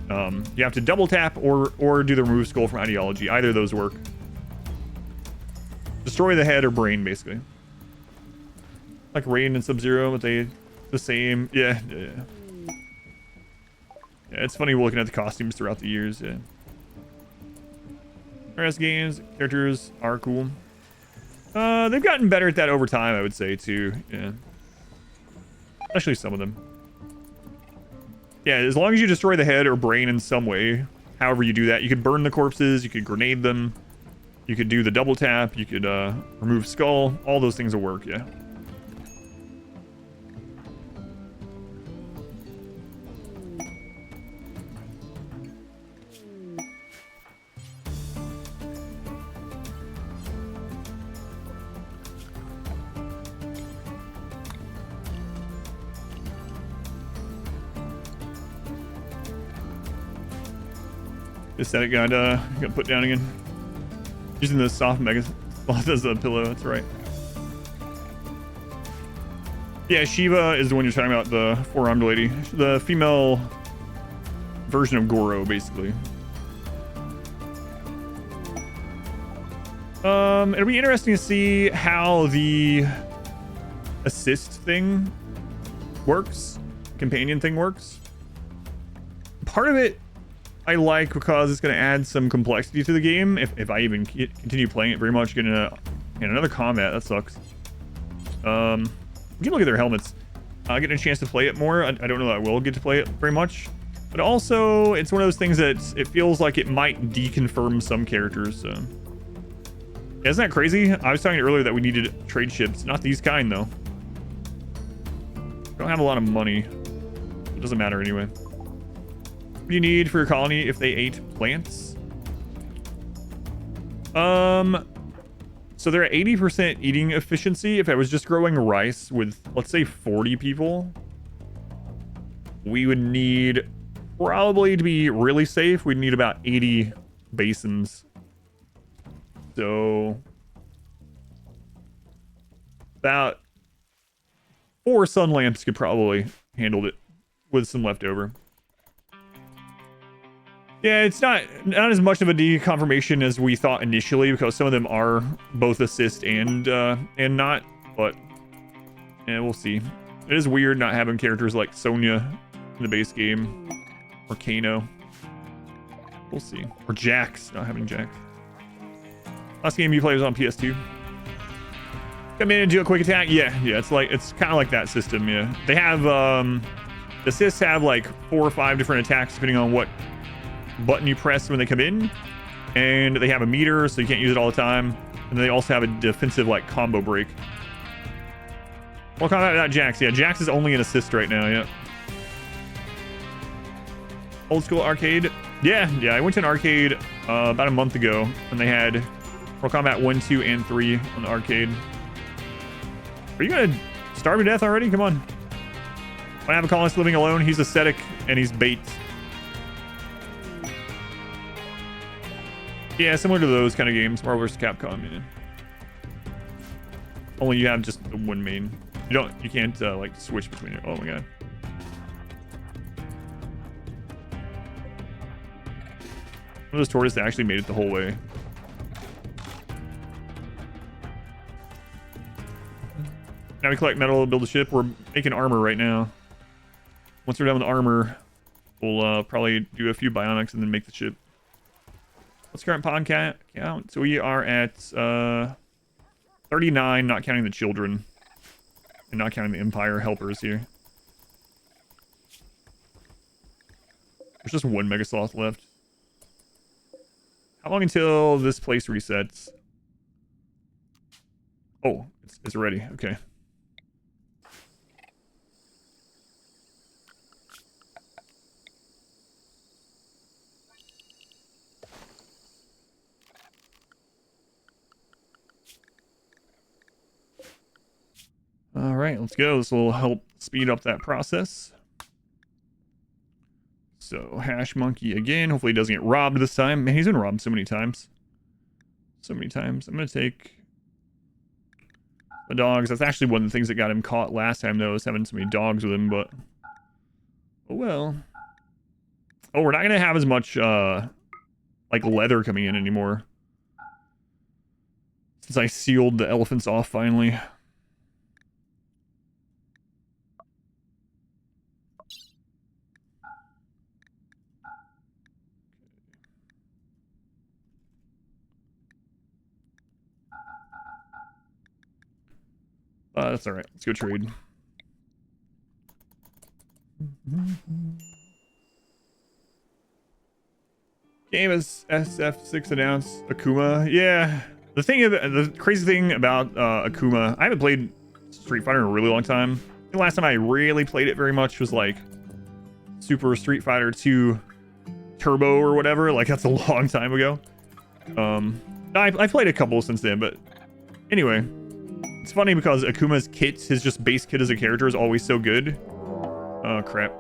You have to double tap or do the remove skull from ideology. Either of those work. Destroy the head or brain, basically. Like Rain and Sub-Zero, but they the same. Yeah. Yeah, it's funny looking at the costumes throughout the years. Yeah. RS games, characters are cool. They've gotten better at that over time, I would say, too. Yeah. Especially some of them. Yeah, as long as you destroy the head or brain in some way, however you do that, you could burn the corpses, you could grenade them, you could do the double tap, you could remove skull, all those things will work, yeah. Aesthetic got put down again. Using the soft mega as a pillow, that's right. Yeah, Shiva is the one you're talking about, the 4-armed lady. The female version of Goro, basically. It'll be interesting to see how the assist thing works. Companion thing works. Part of it I like because it's going to add some complexity to the game. If I even continue playing it very much, getting another combat, that sucks. You can look at their helmets. Getting a chance to play it more. I don't know that I will get to play it very much. But also, it's one of those things that it feels like it might deconfirm some characters. So. Yeah, isn't that crazy? I was talking earlier that we needed trade ships. Not these kind, though. Don't have a lot of money. It doesn't matter anyway. What do you need for your colony if they ate plants? So they're at 80% eating efficiency. If I was just growing rice with, let's say, 40 people, we would need, probably to be really safe, we'd need about 80 basins. So about 4 sun lamps could probably handle it with some leftover. Yeah, it's not as much of a deconfirmation as we thought initially, because some of them are both assist and not, but yeah, we'll see. It is weird not having characters like Sonya in the base game, or Kano. We'll see. Or Jax, not having Jax. Last game you played was on PS2. Come in and do a quick attack. Yeah, it's kind of like that system. Yeah, they have assists have like 4 or 5 different attacks depending on what button you press when they come in, and they have a meter, so you can't use it all the time. And they also have a defensive like combo break. Well, not Jax. Yeah, Jax is only an assist right now. Yeah. Old school arcade. Yeah. I went to an arcade about a month ago, and they had Mortal Kombat 1, 2, and 3 on the arcade. Are you gonna starve to death already? Come on. I have a colonist living alone. He's ascetic and he's bait. Yeah, similar to those kind of games, Marvel vs. Capcom, man. Only you have just the one main. You can't like switch between it. Oh my god. One of those tortoises actually made it the whole way. Now we collect metal to build a ship. We're making armor right now. Once we're done with the armor, we'll probably do a few bionics and then make the ship. What's current pod count? So we are at 39, not counting the children. And not counting the Empire helpers here. There's just one Mega Sloth left. How long until this place resets? Oh, it's ready. Okay. All right, let's go. This will help speed up that process. So, Hash Monkey again. Hopefully he doesn't get robbed this time. Man, he's been robbed so many times. So many times. I'm going to take the dogs. That's actually one of the things that got him caught last time, though, is having so many dogs with him, but... Oh, well. Oh, we're not going to have as much, like, leather coming in anymore. Since I sealed the elephants off, finally. That's alright. Let's go trade. Game is SF6 announced. Akuma. Yeah. The crazy thing about Akuma, I haven't played Street Fighter in a really long time. The last time I really played it very much was like Super Street Fighter 2 Turbo or whatever. Like that's a long time ago. I played a couple since then, but anyway. It's funny because Akuma's kit, his just base kit as a character is always so good. Oh, crap.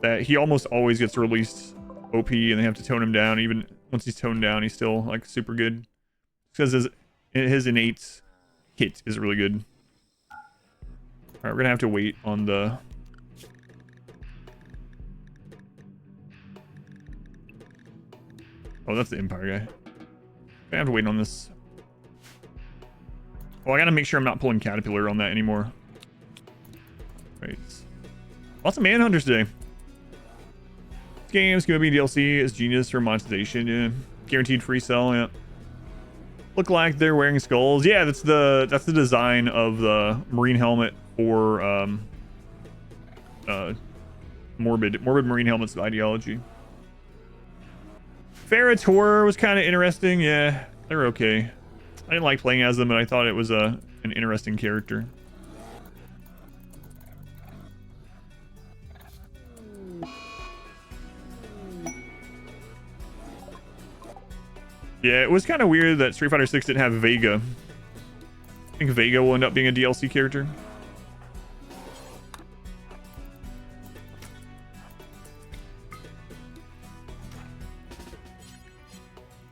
That he almost always gets released OP and they have to tone him down. Even once he's toned down, he's still, like, super good. Because his innate kit is really good. Alright, we're gonna have to wait on the... Oh, that's the Empire guy. I have to wait on this. Oh, I gotta make sure I'm not pulling Caterpillar on that anymore. Right. Lots of Manhunters today. This game's gonna be DLC is genius for monetization, yeah. Guaranteed free sell, yeah. Look like they're wearing skulls. Yeah, that's the design of the marine helmet for morbid marine helmets ideology. Ferritor was kind of interesting, yeah. They're okay. I didn't like playing as them, but I thought it was an interesting character. Yeah, it was kind of weird that Street Fighter 6 didn't have Vega. I think Vega will end up being a DLC character.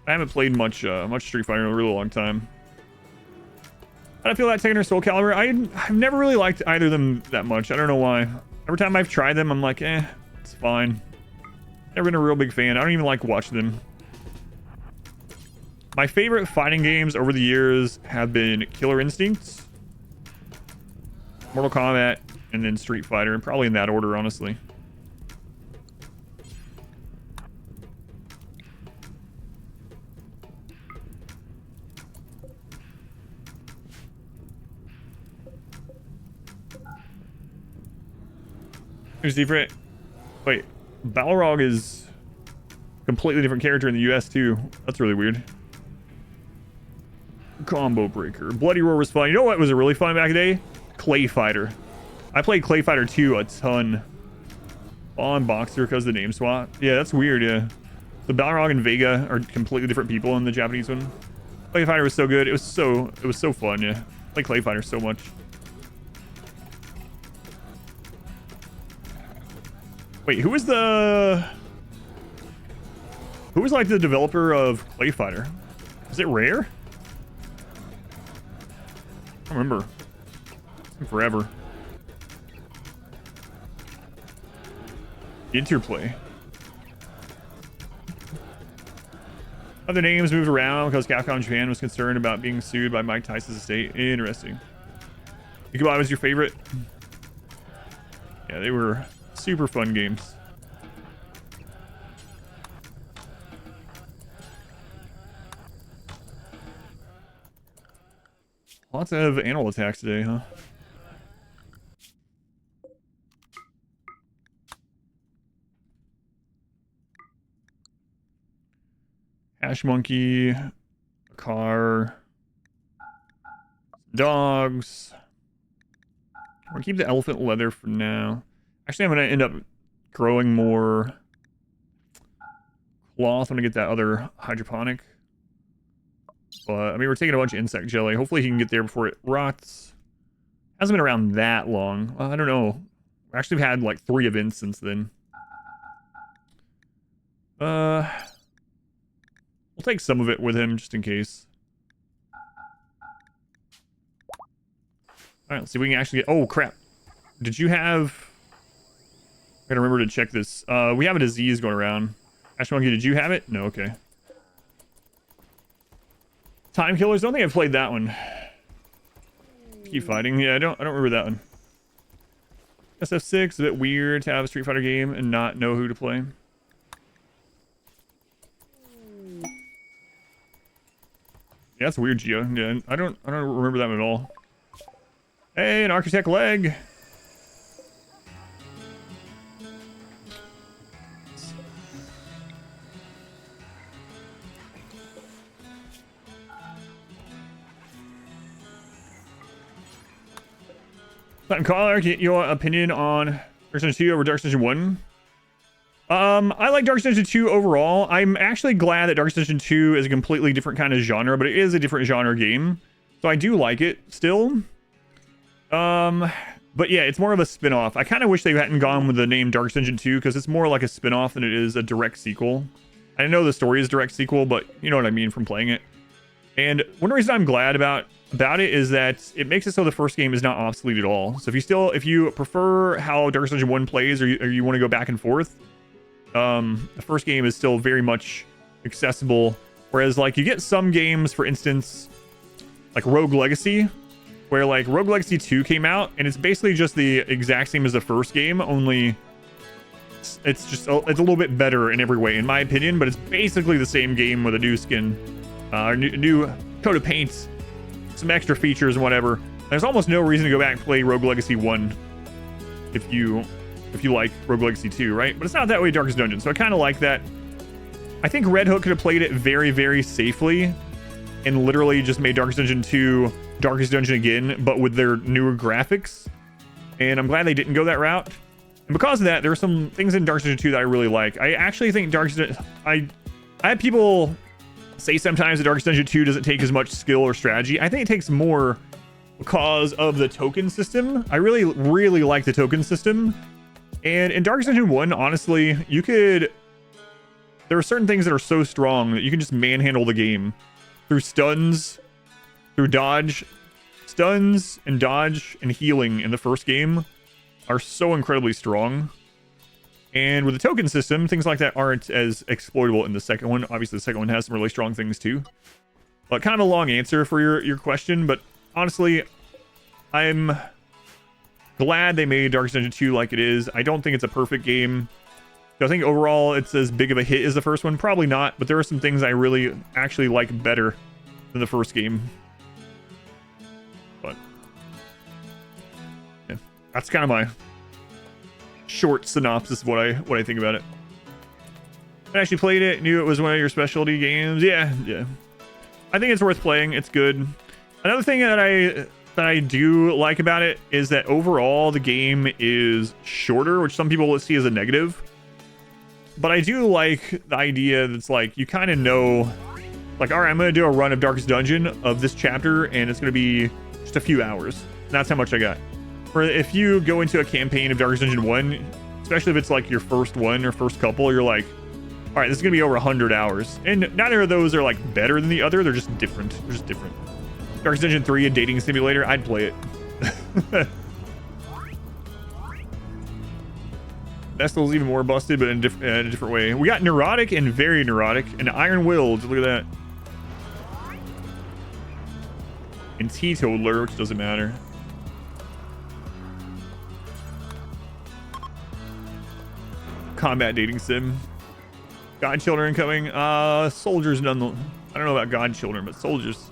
I haven't played much Street Fighter in a really long time. I don't feel that Tekken or Soul Calibur. I've never really liked either of them that much. I don't know why. Every time I've tried them, I'm like, it's fine. Never been a real big fan. I don't even like watching them. My favorite fighting games over the years have been Killer Instinct, Mortal Kombat, and then Street Fighter, and probably in that order, honestly. Who's different? Wait, Balrog is a completely different character in the US too. That's really weird. Combo Breaker. Bloody Roar was fun. You know what was a really fun back in the day? Clay Fighter. I played Clay Fighter 2 a ton. On Boxer because of the name swap. Yeah, that's weird, yeah. The Balrog and Vega are completely different people in the Japanese one. Clay Fighter was so good. It was so fun, yeah. I play Clay Fighter so much. Wait, who was like the developer of Clay Fighter? Is it Rare? I don't remember. It's been forever. Interplay. Other names moved around because Capcom Japan was concerned about being sued by Mike Tyson's estate. Interesting. Ikubai was your favorite? Yeah, they were super fun games. Lots of animal attacks today, huh? Ash monkey, a car, dogs. I'm gonna keep the elephant leather for now. Actually, I'm gonna end up growing more cloth. I'm gonna get that other hydroponic. But I mean, we're taking a bunch of insect jelly. Hopefully, he can get there before it rots. Hasn't been around that long. I don't know. Actually, we've had like 3 events since then. We'll take some of it with him just in case. Alright, let's see if we can actually get... Oh, crap. Did you have... I gotta remember to check this. We have a disease going around. Ash Monkey, did you have it? No, okay. Time Killers? Don't think I've played that one. Keep fighting. Yeah, I don't remember that one. SF6, a bit weird to have a Street Fighter game and not know who to play. Yeah, that's weird, Geo. Yeah, I don't remember that at all. Hey, an architect leg. Time Caller, get your opinion on Dark Dungeon 2 over Dark Dungeon 1. I like Dark Dungeon 2 overall. I'm actually glad that Dark Dungeon 2 is a completely different kind of genre, but it is a different genre game. So I do like it still. But yeah, it's more of a spin-off. I kind of wish they hadn't gone with the name Dark Dungeon 2 because it's more like a spin-off than it is a direct sequel. I know the story is direct sequel, but you know what I mean from playing it. And one reason I'm glad about it is that it makes it so the first game is not obsolete at all. So if you prefer how Dark Dungeon 1 plays or you want to go back and forth, the first game is still very much accessible. Whereas like you get some games, for instance, like Rogue Legacy, where like Rogue Legacy 2 came out and it's basically just the exact same as the first game, only it's a little bit better in every way in my opinion, but it's basically the same game with a new skin, new coat of paint, some extra features and whatever. There's almost no reason to go back and play Rogue Legacy 1 if you like Rogue Legacy 2, right? But it's not that way in Darkest Dungeon, so I kind of like that. I think Red Hook could have played it very, very safely and literally just made Darkest Dungeon 2 Darkest Dungeon again, but with their newer graphics. And I'm glad they didn't go that route. And because of that, there are some things in Darkest Dungeon 2 that I really like. I actually think Darkest Dungeon... I have people say sometimes that Darkest Dungeon 2 doesn't take as much skill or strategy. I think it takes more because of the token system. I really, really like the token system. And in Darkest Dungeon 1, honestly, there are certain things that are so strong that you can just manhandle the game through stuns, through dodge. Stuns and dodge and healing in the first game are so incredibly strong. And with the token system, things like that aren't as exploitable in the second one. Obviously, the second one has some really strong things too. But kind of a long answer for your question. But honestly, I'm glad they made Darkest Dungeon 2 like it is. I don't think it's a perfect game. So I think overall it's as big of a hit as the first one. Probably not, but there are some things I really actually like better than the first game. But yeah, that's kind of my short synopsis of what I think about it. I actually played it, knew it was one of your specialty games. Yeah. I think it's worth playing. It's good. Another thing that I do like about it is that overall the game is shorter, which some people will see as a negative. But I do like the idea that's like you kind of know, like, all right, I'm gonna do a run of Darkest Dungeon of this chapter, and it's gonna be just a few hours. And that's how much I got. Or if you go into a campaign of Darkest Dungeon 1, especially if it's like your first one or first couple, you're like, all right, this is gonna be over 100 hours. And neither of those are like better than the other. They're just different. They're just different. Darkest Dungeon 3, a dating simulator, I'd play it. Vestal's even more busted, but in a different way. We got neurotic and very neurotic and iron-willed. Look at that. And teetotaler, which doesn't matter. Combat dating sim. Godchildren incoming. Soldiers none. I don't know about godchildren, but soldiers.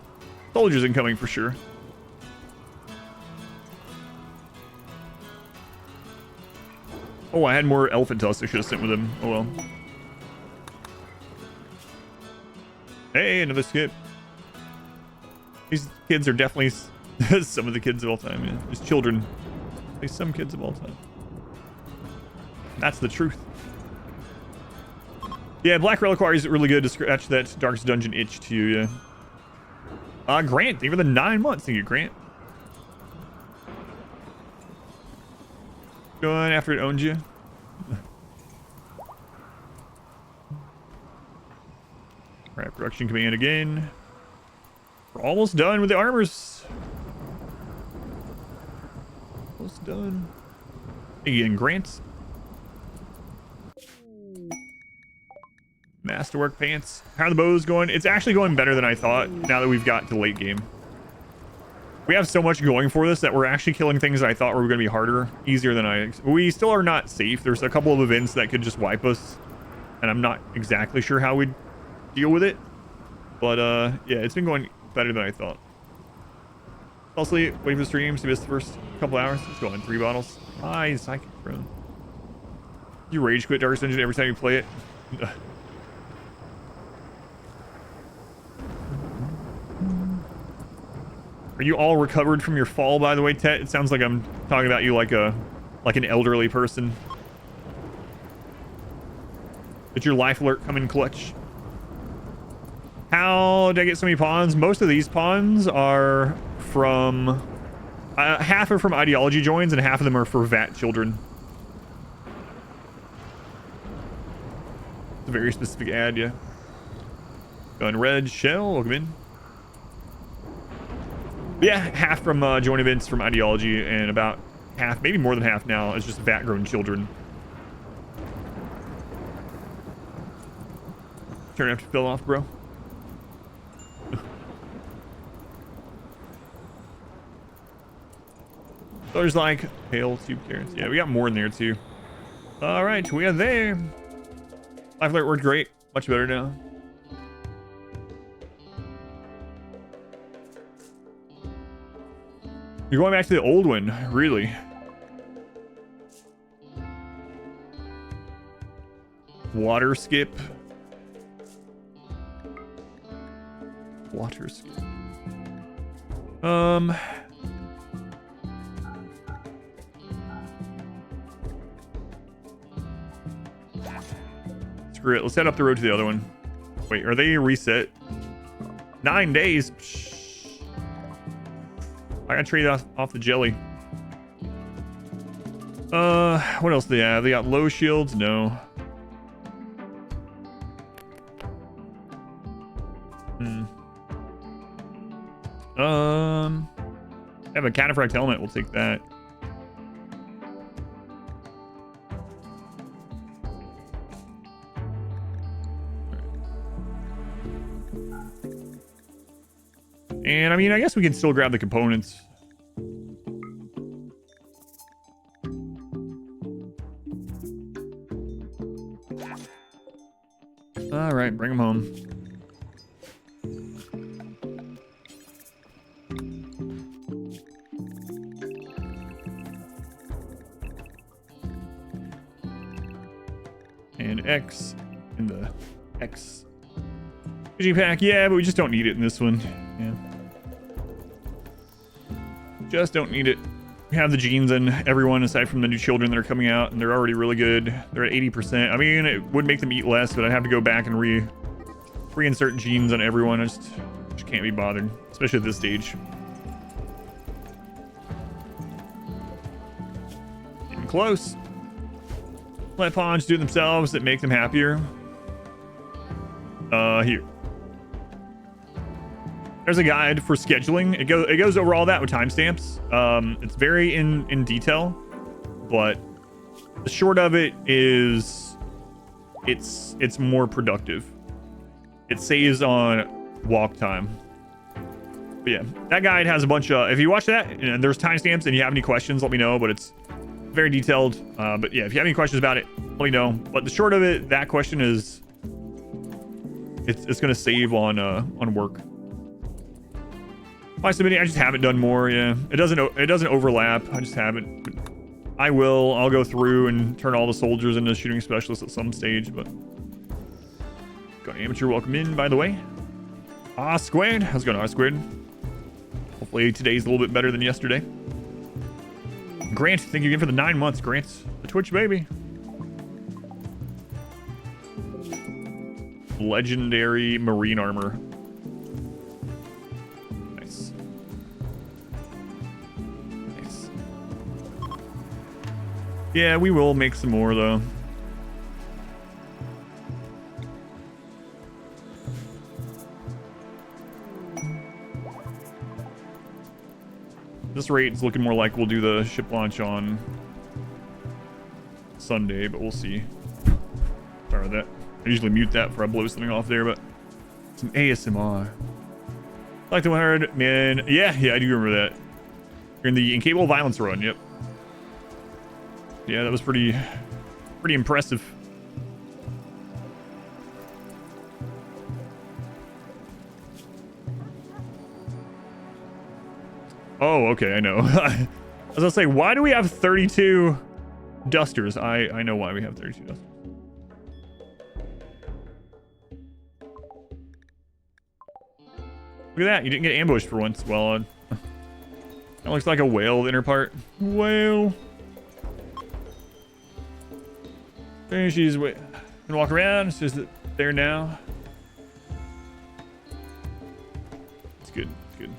Soldiers incoming for sure. Oh, I had more elephant tusks I should have sent with him. Oh well. Hey, another skip. These kids are definitely some of the kids of all time. Yeah. These children. At least some kids of all time. That's the truth. Yeah, Black Reliquary is really good to scratch that Darkest Dungeon itch to you, yeah. Grant, thank you for the 9 months. Thank you, Grant. Going after it owned you. Alright, production command again. We're almost done with the armors. Almost done. Again, Grant. Masterwork pants. How are the bows going? It's actually going better than I thought now that we've got to late game. We have so much going for this that we're actually killing things that I thought were going to be harder, easier than we still are not safe. There's a couple of events that could just wipe us, and I'm not exactly sure how we'd deal with it. But yeah, it's been going better than I thought. Mostly waiting for the streams to miss the first couple hours. Let's go on 3 bottles. Nice, psychic prone. You rage quit Darkest Dungeon every time you play it. Are you all recovered from your fall, by the way, Tet? It sounds like I'm talking about you like an elderly person. Did your life alert come in clutch? How did I get so many pawns? Most of these pawns are from... half are from ideology joins, and half of them are for VAT children. It's a very specific ad, yeah. Gun red shell, welcome in. Yeah, half from joint events from ideology, and about half, maybe more than half now, is just VAT-grown children. Turn after fill off, bro. So there's like pale tube carrots. Yeah, we got more in there too. All right, we are there. Life alert worked great. Much better now. You're going back to the old one, really? Water skip. Water skip. Screw it. Let's head up the road to the other one. Wait, are they reset? 9 days. Psh. I gotta trade off the jelly. What else do they have? They got low shields? No. I have a cataphract helmet. We'll take that. And I mean, I guess we can still grab the components. All right, bring them home. And X in the X fishing pack. Yeah, but we just don't need it in this one. Yeah. Just don't need it. We have the genes in everyone aside from the new children that are coming out, and they're already really good. They're at 80%. I mean, it would make them eat less, but I'd have to go back and reinsert genes on everyone. I just can't be bothered, especially at this stage. Getting close. Let pawns do it themselves that make them happier. Here. There's a guide for scheduling. It goes over all that with timestamps. It's very in detail, but the short of it is it's more productive. It saves on walk time. But yeah, that guide has a bunch of, if you watch that and there's timestamps and you have any questions, let me know, but it's very detailed. But yeah, if you have any questions about it, let me know. But the short of it, that question is it's going to save on work. By submitting, I just haven't done more. Yeah, it doesn't overlap. I just haven't. I will. I'll go through and turn all the soldiers into shooting specialists at some stage. But got amateur welcome in, by the way. Ah squared. How's it going, R squared? Hopefully today's a little bit better than yesterday. Grant, thank you again for the 9 months. Grant, the Twitch baby. Legendary marine armor. Yeah, we will make some more, though. This rate is looking more like we'll do the ship launch on Sunday, but we'll see. Sorry about that. I usually mute that before I blow something off there, but some ASMR. Like the 100, man. Yeah, I do remember that. You're in the Incapable Violence run, yep. Yeah, that was pretty impressive. Oh, okay, I know. I was gonna say, why do we have 32 dusters? I know why we have 32 dusters. Look at that, you didn't get ambushed for once. Well, that looks like a whale, the inner part. Whale. She's gonna walk around. It's just there now. It's good. It's good.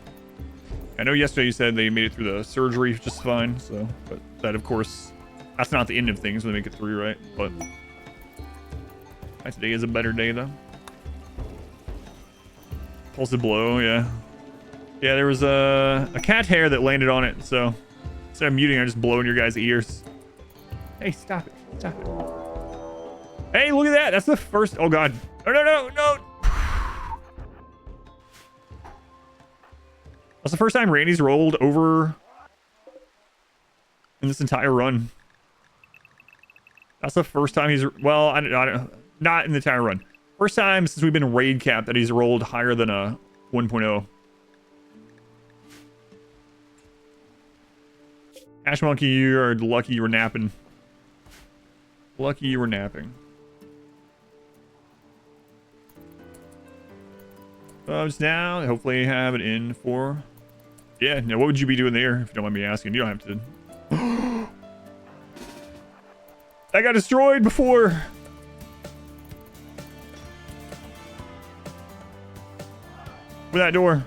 I know yesterday you said they made it through the surgery just fine. So, but that of course, that's not the end of things when they make it through, right? But today is a better day though. Pulsive blow, yeah. Yeah, there was a cat hair that landed on it. So instead of muting, I just blow in your guys' ears. Hey, stop it! Stop it! Hey, look at that. That's the first. Oh, God. No. That's the first time Randy's rolled over in this entire run. That's the first time he's... Well, I don't... Not in the entire run. First time since we've been raid capped that he's rolled higher than a 1.0. Ash Monkey, you are lucky you were napping. Lucky you were napping. Just now, hopefully have it in for... Yeah, now what would you be doing there, if you don't mind me asking? You don't have to... I got destroyed before! With that door.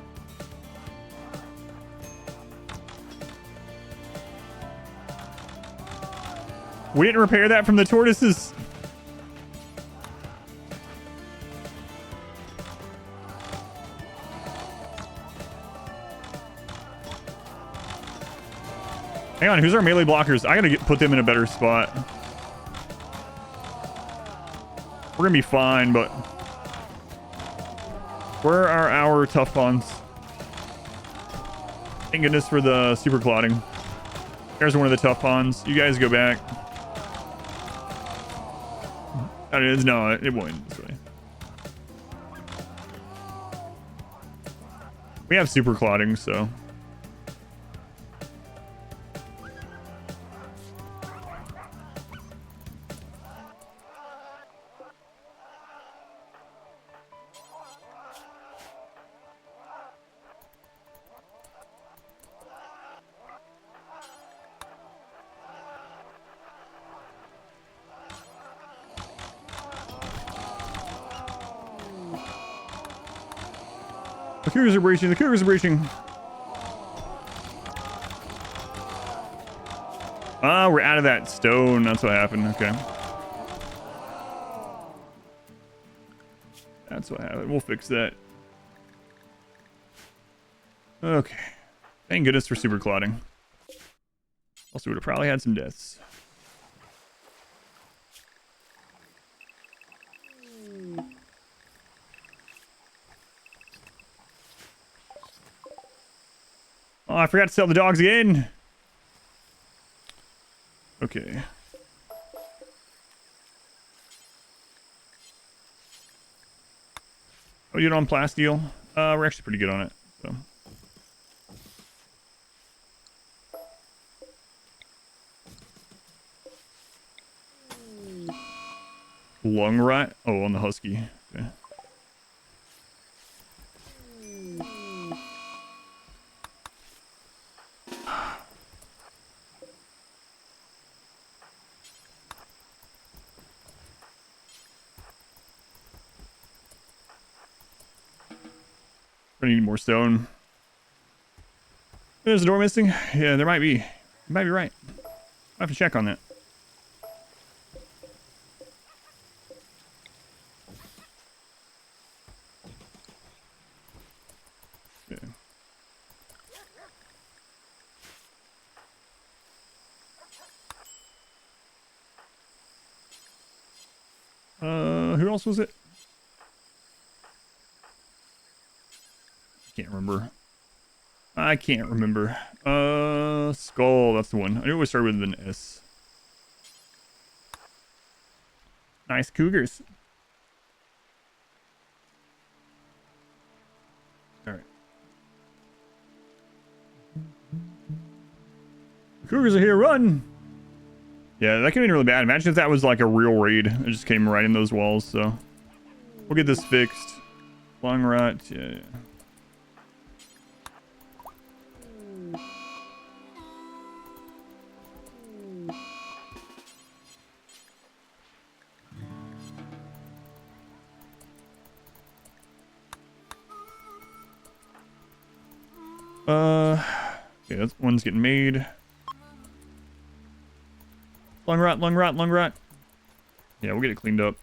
We didn't repair that from the tortoises. Hang on, who's our melee blockers? I gotta put them in a better spot. We're gonna be fine, but where are our tough pawns? Thank goodness for the super clotting. There's one of the tough ponds. You guys go back. No, it won't this way. We have super clotting, so. The cougars are breaching. The cougars are breaching. Ah, we're out of that stone. That's what happened. Okay. That's what happened. We'll fix that. Okay. Thank goodness for super clotting. Also would have probably had some deaths. Oh, I forgot to sell the dogs again. Okay. Oh, you on plasteel? We're actually pretty good on it. So. Lung rot? Oh, on the husky. Okay. I need more stone. There's a door missing? Yeah, there might be. You might be right. I have to check on that. Okay. Who else was it? Can't remember. I can't remember. Skull, that's the one. I knew it started with an S. Nice cougars. Alright. Cougars are here, run! Yeah, that could have been really bad. Imagine if that was like a real raid. It just came right in those walls, so. We'll get this fixed. Lung rot, yeah. Okay, that one's getting made. Lung rot, lung rot, lung rot. Yeah, we'll get it cleaned up.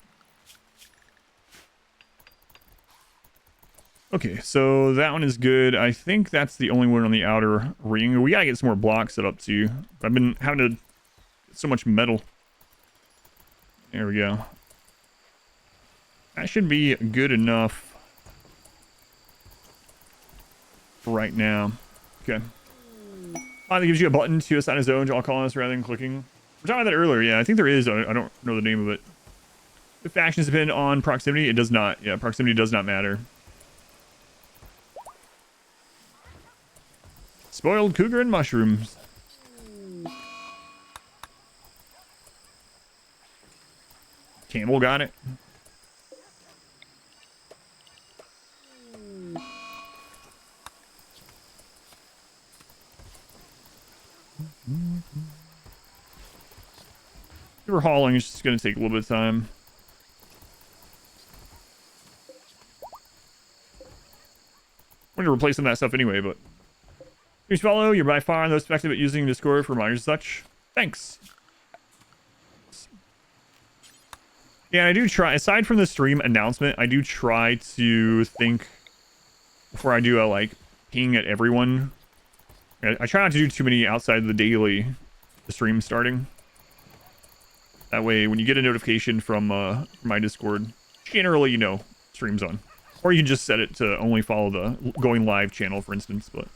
Okay, so that one is good. I think that's the only one on the outer ring. We gotta get some more blocks set up too. I've been having to get so much metal. There we go. That should be good enough for right now. Okay. That gives you a button to assign a zone to all colonists rather than clicking. We were talking about that earlier. Yeah, I think there is. I don't know the name of it. If factions depend on proximity, it does not. Yeah, proximity does not matter. Spoiled cougar and mushrooms. Campbell got it. If we're hauling, it's just going to take a little bit of time. I'm going to replace some of that stuff anyway, but... Please follow. You're by far the most effective at using Discord for reminders and such. Thanks. Yeah, I do try, aside from the stream announcement, I do try to think before I do a, like, ping at everyone. I try not to do too many outside of the daily stream starting. That way, when you get a notification from my Discord, generally, you know, stream's on. Or you can just set it to only follow the going live channel, for instance, but...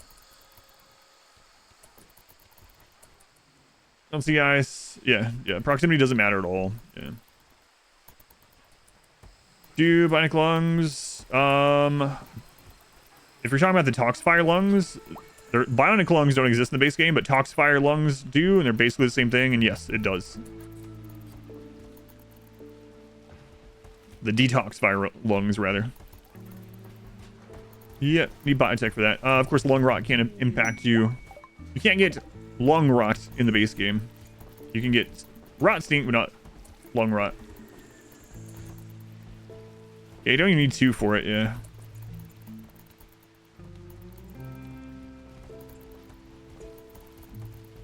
Don't see ice. Yeah. Proximity doesn't matter at all. Yeah. Do bionic lungs. If you're talking about the Toxfire lungs, bionic lungs don't exist in the base game, but Toxfire lungs do, and they're basically the same thing. And yes, it does. The detoxfire lungs, rather. Yeah, need biotech for that. Of course, lung rot can't impact you. You can't get lung rot in the base game. You can get rot stink, but not lung rot. Yeah, you don't even need 2 for it, yeah.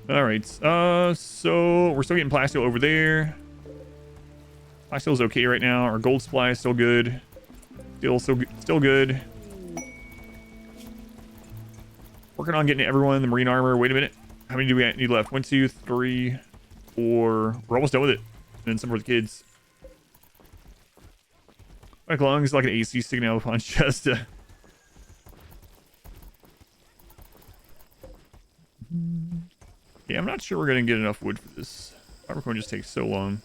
Alright, so we're still getting plasteel over there. Plasteel's okay right now. Our gold supply is still good. Still good. Working on getting everyone the marine armor. Wait a minute. How many do we need left? 1, 2, 3, 4. We're almost done with it. And then some for the kids. Like lungs, like an AC sticking out of a punch chest. Yeah, I'm not sure we're gonna get enough wood for this. Armor cone just takes so long.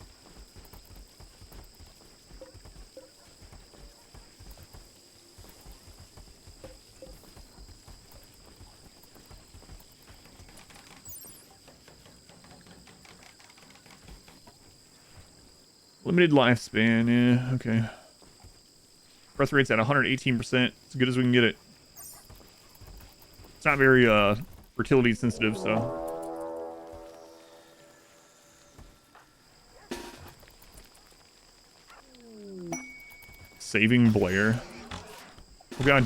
Limited lifespan, yeah, okay. Breath rate's at 118%. As good as we can get it. It's not very fertility sensitive, so. Saving Blair. Oh god.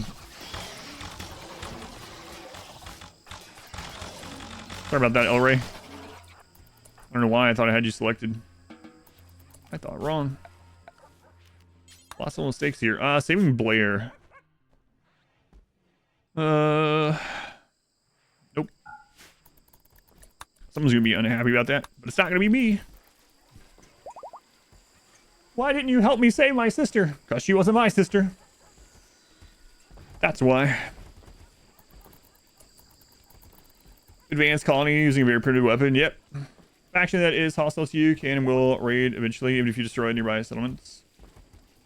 Sorry about that, Elray. I don't know why I thought I had you selected. I thought wrong. Lots of mistakes here. Saving Blair. Nope. Someone's gonna be unhappy about that, but it's not gonna be me. Why didn't you help me save my sister? Because she wasn't my sister. That's why. Advanced colony using a very primitive weapon. Yep. Faction that is hostile to you can and will raid eventually, even if you destroy nearby settlements.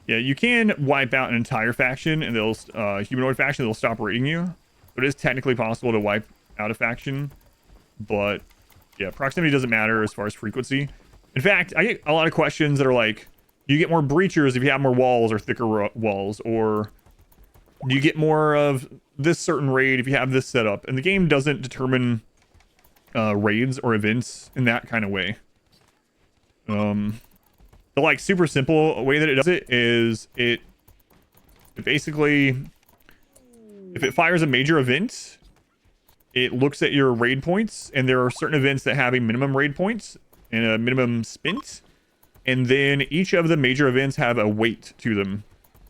Yeah, you can wipe out an entire faction and they'll humanoid faction, they'll stop raiding you. So it is technically possible to wipe out a faction, but yeah, proximity doesn't matter as far as frequency. In fact, I get a lot of questions that are like, do you get more breachers if you have more walls or thicker walls, or do you get more of this certain raid if you have this setup? And the game doesn't determine raids or events in that kind of way. The like super simple way that it does it is it basically, if it fires a major event, it looks at your raid points, and there are certain events that have a minimum raid points and a minimum spent, and then each of the major events have a weight to them.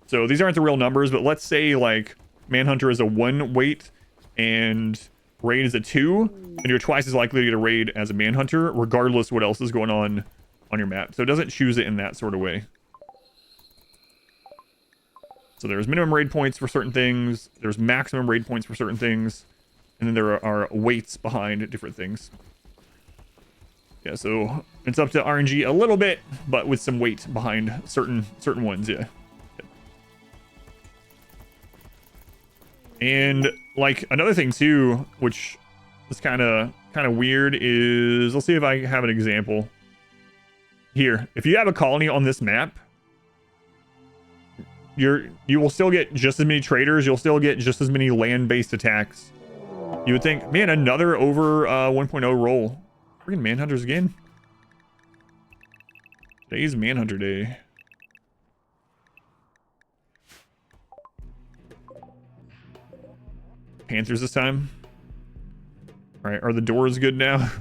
So these aren't the real numbers, but let's say like Manhunter is a 1 weight and raid is a 2, and you're twice as likely to get a raid as a Manhunter, regardless what else is going on your map. So it doesn't choose it in that sort of way. So there's minimum raid points for certain things, there's maximum raid points for certain things, and then there are weights behind different things. Yeah, so it's up to RNG a little bit, but with some weight behind certain ones, yeah. And like another thing too, which is kind of weird, is let's see if I have an example here. If you have a colony on this map, you will still get just as many traders, you'll still get just as many land-based attacks. You would think, man, another over 1.0 roll. Freaking Manhunters again. Today's Manhunter Day. Panthers this time. Alright, are the doors good now?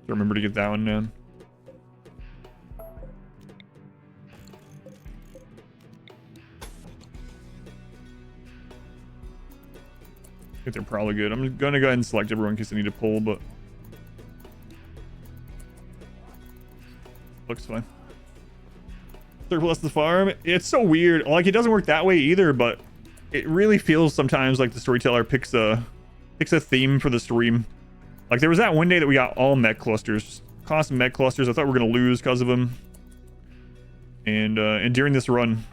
Remember to get that one down. I think they're probably good. I'm gonna go ahead and select everyone in case I need to pull, but looks fine. Surplus the farm. It's so weird. Like, it doesn't work that way either, but it really feels sometimes like the storyteller picks a theme for the stream. Like, there was that one day that we got all mech clusters. Constant mech clusters. I thought we were going to lose because of them. And during this run.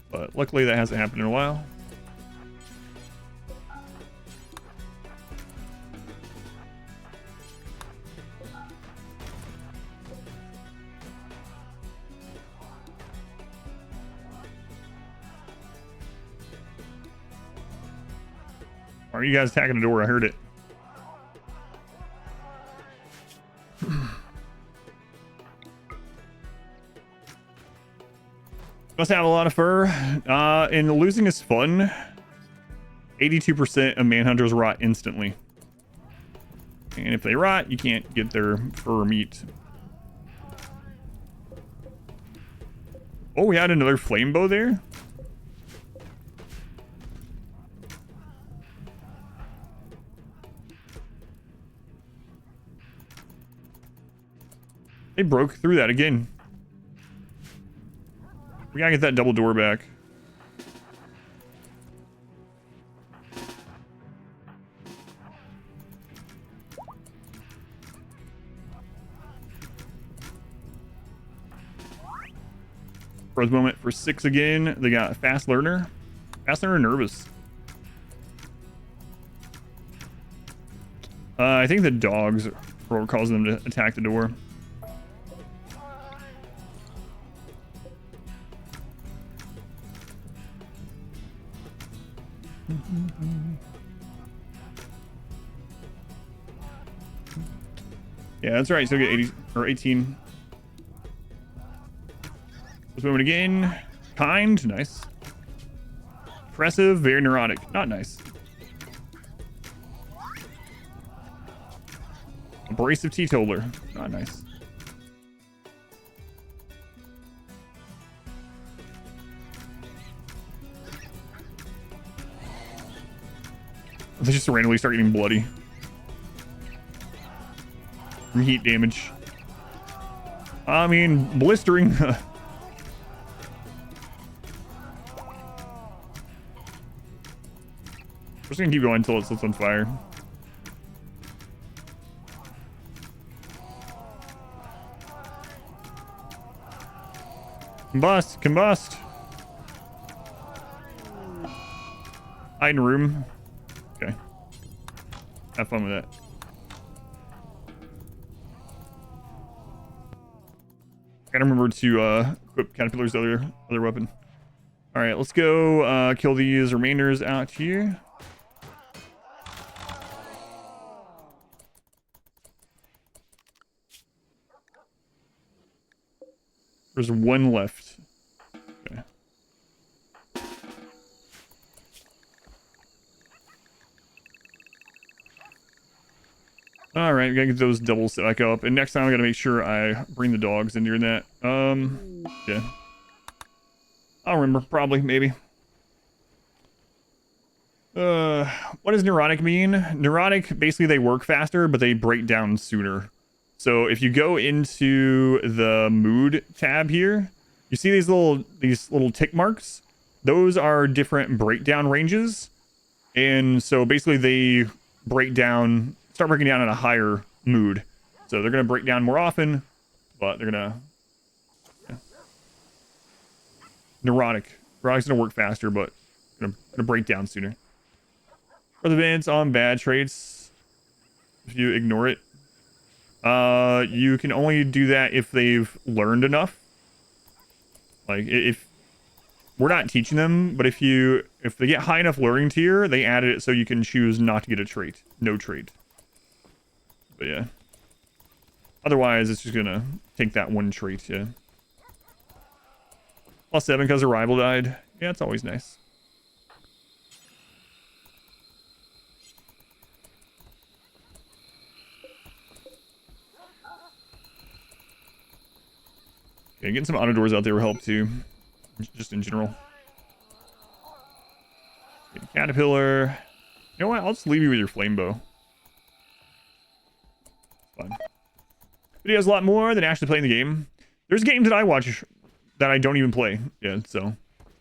But luckily that hasn't happened in a while. Why are you guys attacking the door? I heard it. Must have a lot of fur. And losing is fun. 82% of manhunters rot instantly. And if they rot, you can't get their fur meat. Oh, we had another flame bow there. They broke through that again. We gotta get that double door back. First moment for 6 again. They got fast learner. Fast learner nervous. I think the dogs are what causing them to attack the door. Yeah, that's right. Still get 80 or 18. Let's move it again. Kind, nice. Impressive, very neurotic. Not nice. Abrasive teetotaler. Not nice. They just randomly start getting bloody from heat damage. I mean, blistering. We're just gonna keep going until it sets on fire. Combust, combust. Hide in a room. Okay. Have fun with that. Gotta remember to equip Caterpillar's other weapon. Alright, let's go kill these remainders out here. There's one left. Okay. All right, we gotta get those doubles set back up, and next time I gotta make sure I bring the dogs in during that. Yeah. I'll remember, probably, maybe. What does neurotic mean? Neurotic, basically they work faster, but they break down sooner. So if you go into the mood tab here, you see these little tick marks. Those are different breakdown ranges, and so basically they start breaking down in a higher mood. So they're gonna break down more often, but they're gonna neurotic. Neurotic's gonna work faster, but gonna break down sooner. For the events on bad traits, if you ignore it. You can only do that if they've learned enough. Like, if we're not teaching them, but if they get high enough learning tier, they added it so you can choose not to get a trait. No trait. But yeah. Otherwise, it's just gonna take that one trait, yeah. +7 because a rival died. Yeah, it's always nice. Yeah, getting some auto doors out there will help too, just in general. Okay, Caterpillar. You know what? I'll just leave you with your flame bow. Fun. Video has a lot more than actually playing the game. There's games that I watch that I don't even play. Yeah, so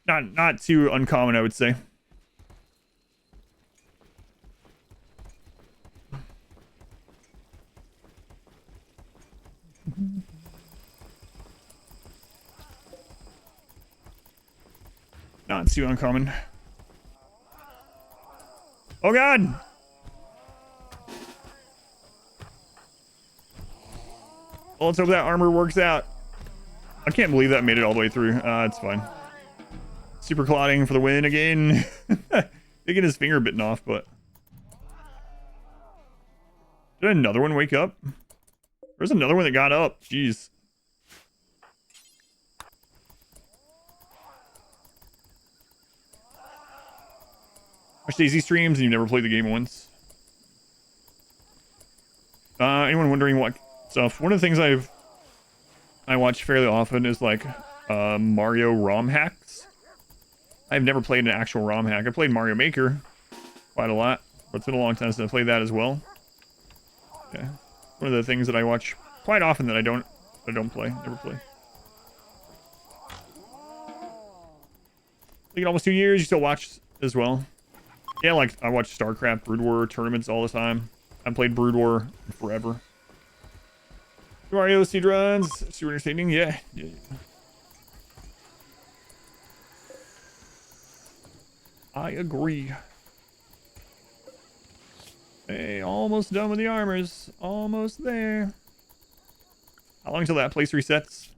not too uncommon, I would say. Not too uncommon. Oh god! Well, let's hope that armor works out. I can't believe that made it all the way through. It's fine. Super clotting for the win again. They get his finger bitten off, but... Did another one wake up? There's another one that got up. Jeez. Watch Daisy streams and you've never played the game once. Anyone wondering what stuff? One of the things I watch fairly often is like Mario ROM hacks. I've never played an actual ROM hack. I played Mario Maker quite a lot, but it's been a long time since I played that as well. Yeah, one of the things that I watch quite often that I don't play, never play. Like in almost 2 years, you still watch as well. Yeah, like I watch StarCraft, Brood War tournaments all the time. I've played Brood War forever. Mario speed runs, super entertaining. Yeah. I agree. Hey, almost done with the armors. Almost there. How long until that place resets?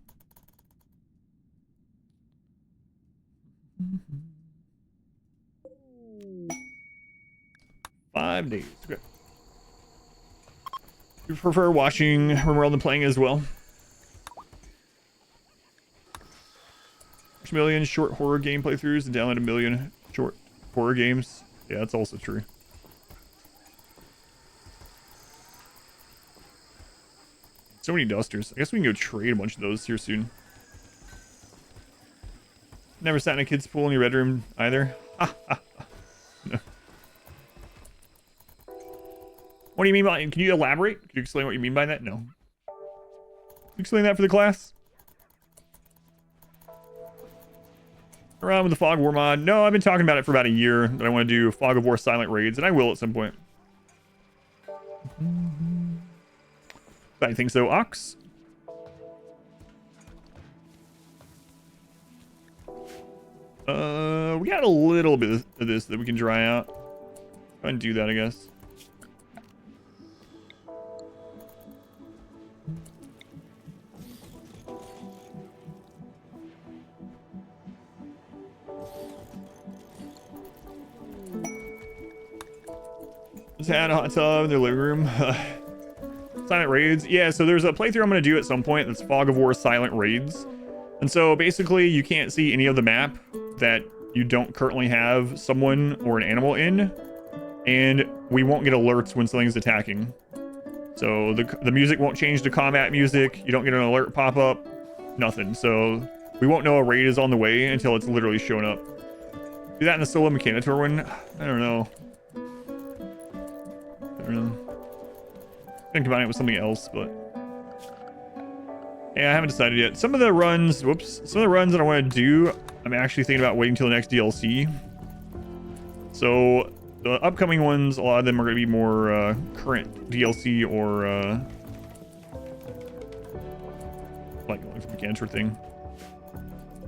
$5 days. Okay. You prefer watching RimWorld than playing as well? Watch a million short horror game playthroughs and download a million short horror games. Yeah, that's also true. So many dusters. I guess we can go trade a bunch of those here soon. Never sat in a kid's pool in your bedroom either. No. What do you mean by... Can you elaborate? Can you explain what you mean by that? No. Can you explain that for the class? Around with the Fog of War mod. No, I've been talking about it for about a year. That I want to do Fog of War silent raids, and I will at some point. I think so, Ox. We got a little bit of this that we can dry out. Go ahead and do that, I guess. Just had a hot tub in their living room. Silent raids. Yeah, so there's a playthrough I'm going to do at some point that's Fog of War silent raids. And so basically you can't see any of the map that you don't currently have someone or an animal in. And we won't get alerts when something's attacking. So the music won't change to combat music. You don't get an alert pop up. Nothing. So we won't know a raid is on the way until it's literally shown up. Do that in the solo Mechanitor one? I don't know. I don't know. Can combine it with something else, but yeah, I haven't decided yet. Some of the runs, some of the runs that I want to do, I'm actually thinking about waiting till the next DLC. So the upcoming ones, a lot of them are going to be more current DLC or like the Mechanitor thing,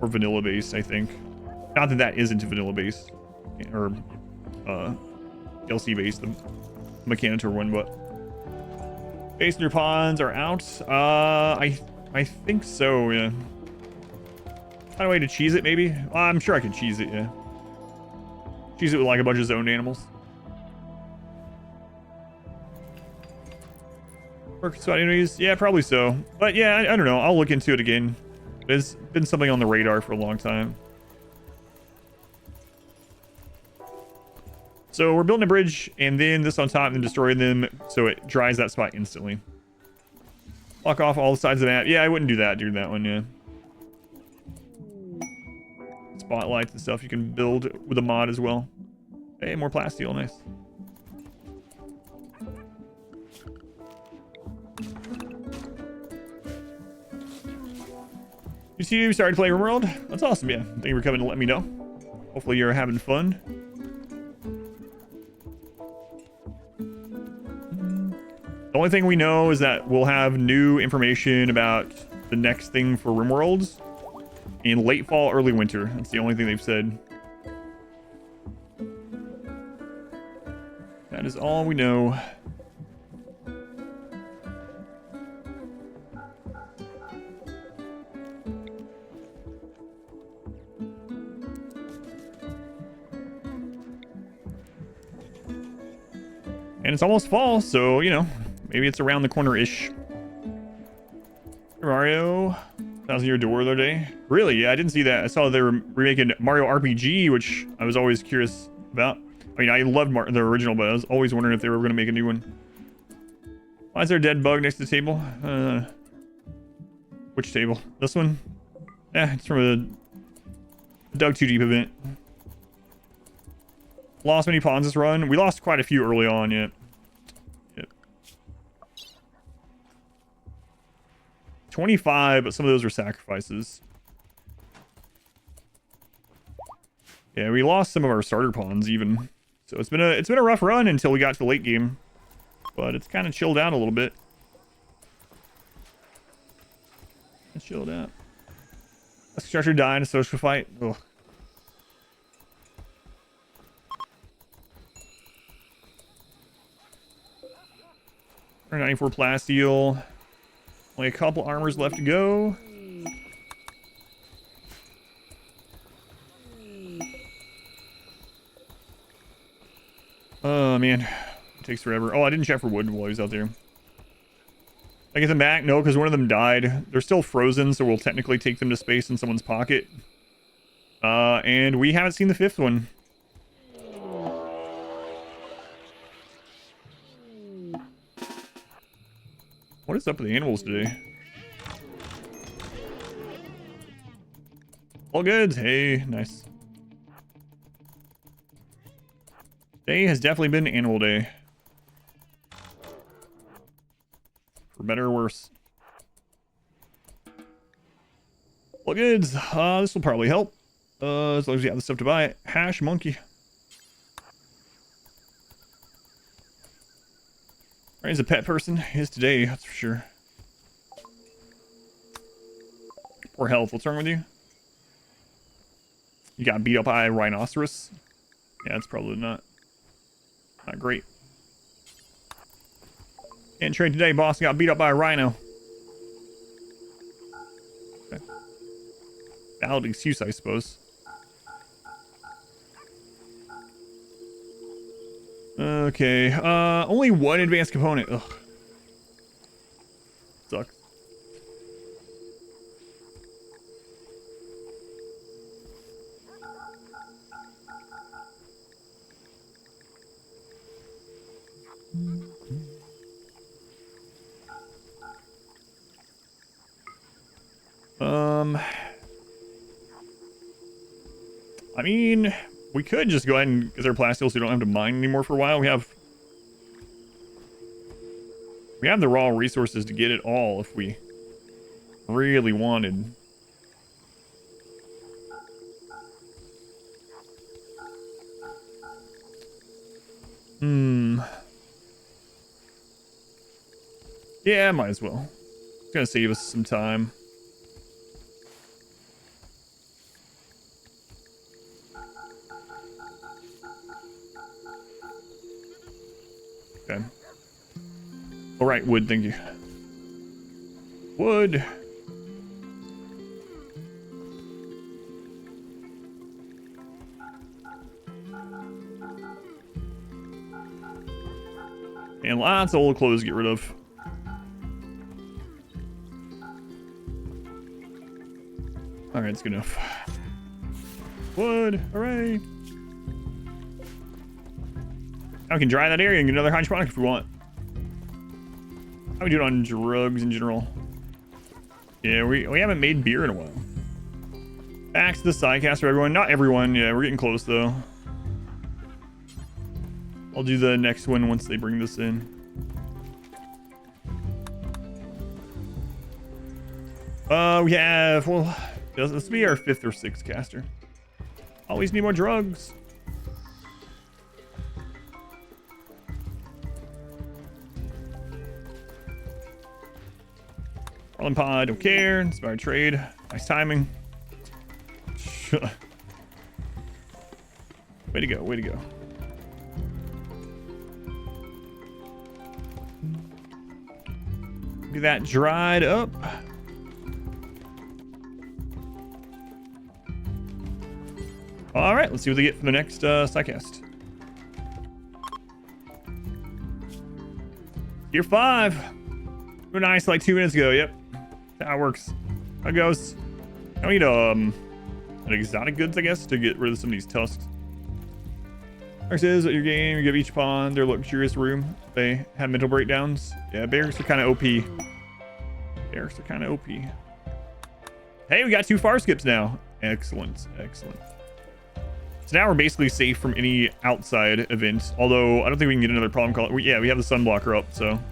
or vanilla based, I think. Not that that isn't vanilla based or DLC based, the Mechanitor one, but. Base in your ponds are out. I think so, yeah. Find a way to cheese it, maybe? Well, I'm sure I can cheese it, yeah. Cheese it with like a bunch of zoned animals. Work spot enemies? Yeah, probably so. But yeah, I don't know. I'll look into it again. It's been something on the radar for a long time. So we're building a bridge, and then this on top, and then destroying them, so it dries that spot instantly. Block off all the sides of the map. Yeah, I wouldn't do that during that one, yeah. Spotlights and stuff you can build with a mod as well. Hey, more plasteel, nice. You see, you started to play RimWorld? That's awesome, yeah. Thank you for coming to let me know. Hopefully you're having fun. The only thing we know is that we'll have new information about the next thing for RimWorlds in late fall, early winter. That's the only thing they've said. That is all we know. And it's almost fall, so, you know, maybe it's around the corner-ish. Mario, 1,000-year door the other day. Really? Yeah, I didn't see that. I saw they were remaking Mario RPG, which I was always curious about. I mean, I loved the original, but I was always wondering if they were going to make a new one. Why is there a dead bug next to the table? Which table? This one? Yeah, it's from a Dug Too Deep event. Lost many pawns this run. We lost quite a few early on, yeah. Yep. 25, but some of those were sacrifices. Yeah, we lost some of our starter pawns even. So it's been a rough run until we got to the late game. But it's kind of chilled out a little bit. It's chilled out. A structure died in a social fight. Ugh. 94 plasteel. Only a couple armors left to go. Oh man, it takes forever. Oh, I didn't check for wood while he was out there. I get them back? No, because one of them died. They're still frozen, so we'll technically take them to space in someone's pocket. And we haven't seen the fifth one. What is up with the animals today? All good. Hey, nice. Today has definitely been animal day. For better or worse. All goods. This will probably help. As long as you have the stuff to buy it. Hash monkey. Right, he's a pet person. He is today, that's for sure. Poor health. What's wrong with you? You got beat up by a rhinoceros? Yeah, it's probably not great. Can't trade today, boss. Got beat up by a rhino. Okay. Valid excuse, I suppose. Okay, only one advanced component. Ugh. Sucks. I mean, we could just go ahead and get our plasteel so we don't have to mine anymore for a while. We have the raw resources to get it all if we really wanted. Yeah, might as well. It's gonna save us some time. Okay. All right, wood, thank you. Wood. And lots of old clothes to get rid of. All right, it's good enough. Wood, hooray. Now we can dry that area and get another hydroponic if we want. How we doing on drugs in general? Yeah, we haven't made beer in a while. Back to the sidecast for everyone. Not everyone. Yeah, we're getting close though. I'll do the next one once they bring this in. We have, well, this will be our 5th or 6th caster. Always need more drugs. Rolling pod, don't care. Inspired trade. Nice timing. Way to go, way to go. Get that dried up. All right, let's see what they get for the next sidecast. Year 5. We're nice like 2 minutes ago. Yep, that's how it works. How it goes. I need an exotic goods, I guess, to get rid of some of these tusks. Mark says at your game, you give each pawn their luxurious room. They have mental breakdowns. Yeah, barracks are kind of OP. Barracks are kind of OP. Hey, we got 2 far skips now. Excellent, excellent. So now we're basically safe from any outside events. Although I don't think we can get another problem call. Yeah, we have the sunblocker up, so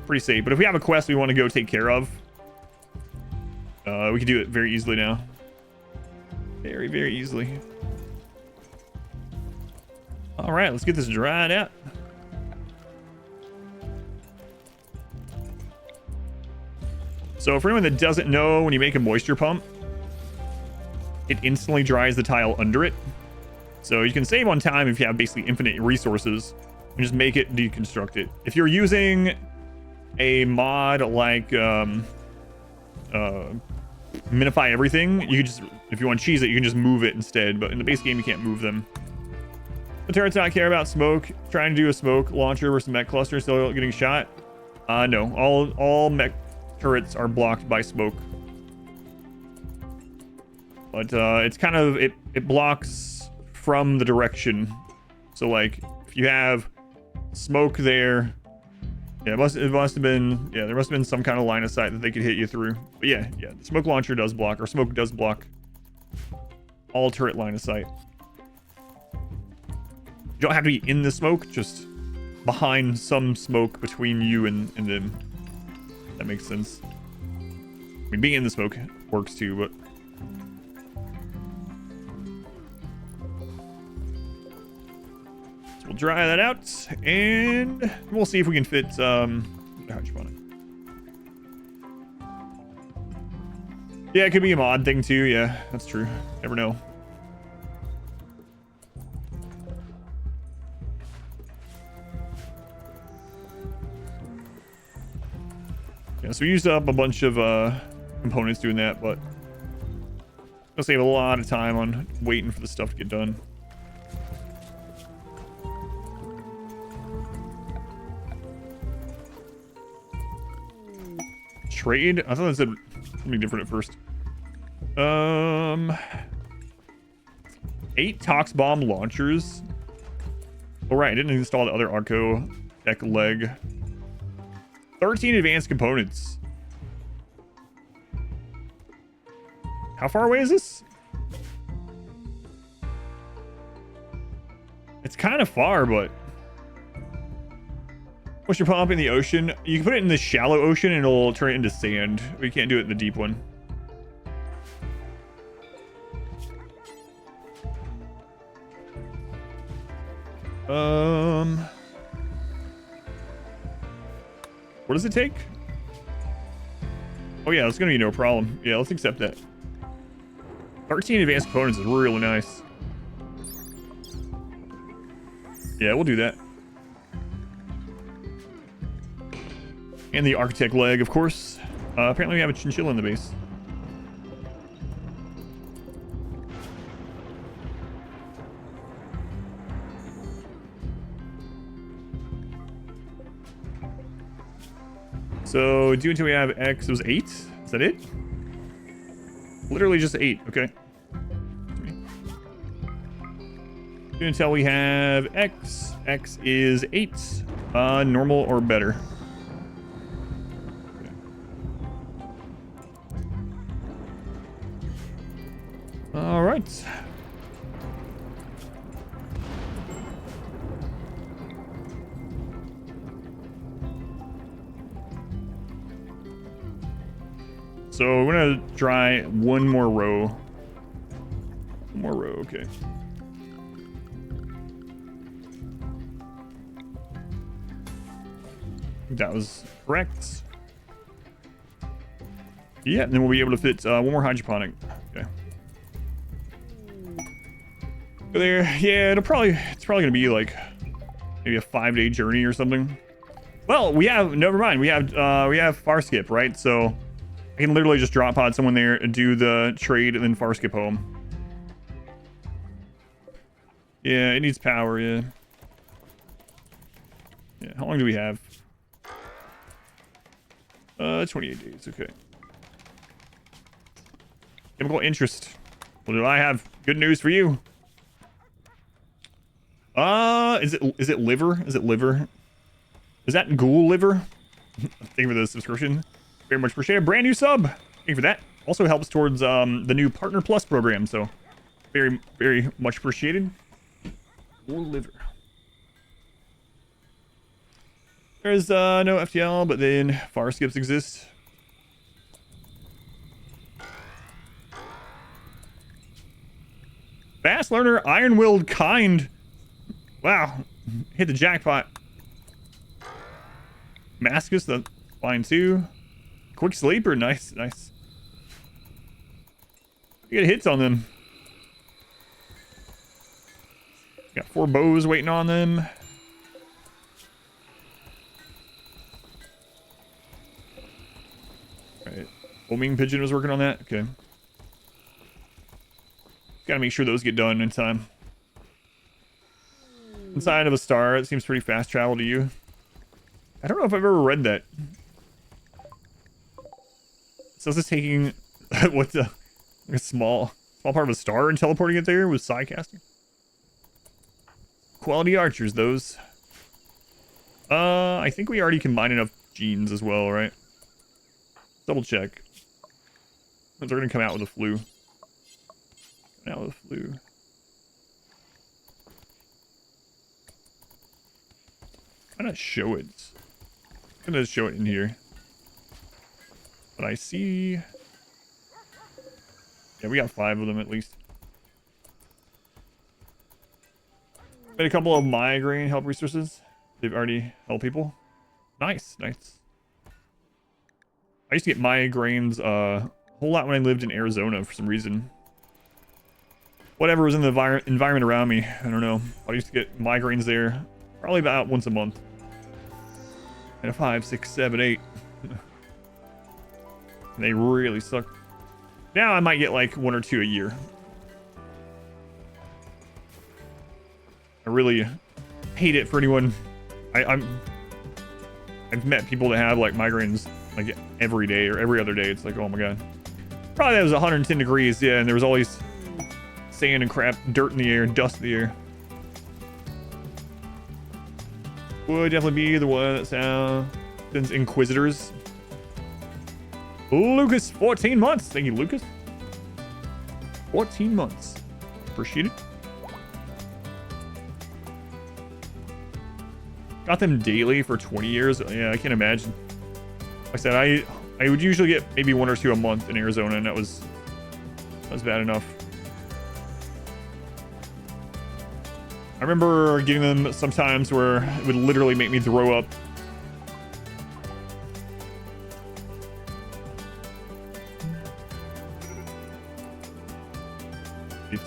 pretty safe. But if we have a quest we want to go take care of, we can do it very easily now. Very, very easily. All right, let's get this dried out. So for anyone that doesn't know, when you make a moisture pump, it instantly dries the tile under it. So you can save on time if you have basically infinite resources and just make it deconstruct it. If you're using a mod like minify everything, you can just, if you want to cheese it, you can just move it instead. But in the base game, you can't move them. The turrets not care about smoke. Trying to do a smoke launcher versus mech cluster, still getting shot. No, all mech turrets are blocked by smoke. But it's kind of, it blocks from the direction. So like if you have smoke there, yeah, it must have been, yeah, there must have been some kind of line of sight that they could hit you through. But yeah, the smoke launcher does block, or smoke does block all turret line of sight. You don't have to be in the smoke, just behind some smoke between you and them. That makes sense. I mean, being in the smoke works too, but so we'll dry that out, and we'll see if we can fit hydroponic. Yeah, it could be a mod thing too. Yeah, that's true. Never know. Yeah, so we used up a bunch of components doing that, but it'll save a lot of time on waiting for the stuff to get done. Trade? I thought that said something different at first. 8 Tox Bomb launchers. Oh right, I didn't install the other Arco deck leg. 13 advanced components. How far away is this? It's kind of far, but push your pump in the ocean. You can put it in the shallow ocean and it'll turn it into sand. We can't do it in the deep one. What does it take? Oh yeah, that's gonna be no problem. Yeah, let's accept that. 13 advanced components is really nice. Yeah, we'll do that. And the architect leg, of course. Apparently we have a chinchilla in the base. So do until we have X. It was 8. Is that it? Literally just 8. Okay. Do until we have X. X is 8. Normal or better. Okay. All right. So we're gonna try one more row. One more row, okay. That was correct. Yeah, and then we'll be able to fit one more hydroponic. Okay. Go there. Yeah, it's probably gonna be like maybe a 5-day journey or something. Well, never mind. We have far skip, right? So I can literally just drop pod someone there and do the trade and then far skip home. Yeah, it needs power, yeah. Yeah, how long do we have? 28 days, okay. Chemical interest. Well, do I have good news for you? Is it liver? Is it liver? Is that ghoul liver? Thank you for the subscription. Very much appreciated. Brand new sub. Thank you for that. Also helps towards the new Partner Plus program, so very, very much appreciated. Ghoul liver. There's no FTL, but then far skips exist. Fast learner, iron-willed, kind. Wow, hit the jackpot. Mascus, that's fine too. Quick sleeper, nice, nice. You get hits on them. Got 4 bows waiting on them. Alright, homing pigeon was working on that. Okay. Gotta make sure those get done in time. Inside of a star, it seems pretty fast travel to you. I don't know if I've ever read that. So is this taking what's a small part of a star and teleporting it there with side casting? Quality archers, those. I think we already combined enough genes as well, right? Double check. They're gonna come out with a flu. Come out with a flu. Why not show it? I'm gonna show it in here. But I see... Yeah, we got 5 of them at least. Got a couple of migraine help resources. They've already helped people. Nice, nice. I used to get migraines a whole lot when I lived in Arizona for some reason. Whatever was in the environment around me, I don't know. I used to get migraines there probably about once a month. And a 5, 6, 7, 8. They really suck. Now I might get like 1 or 2 a year. I really hate it for anyone. I've met people that have like migraines like every day or every other day. It's like, oh my god. Probably that was 110 degrees, yeah, and there was always sand and crap, dirt in the air, dust in the air. Would definitely be the one that sounds Inquisitors. Lucas, 14 months. Thank you, Lucas. 14 months. Appreciate it. Got them daily for 20 years. Yeah, I can't imagine. Like I said, I would usually get maybe 1 or 2 a month in Arizona, and that was bad enough. I remember getting them sometimes where it would literally make me throw up.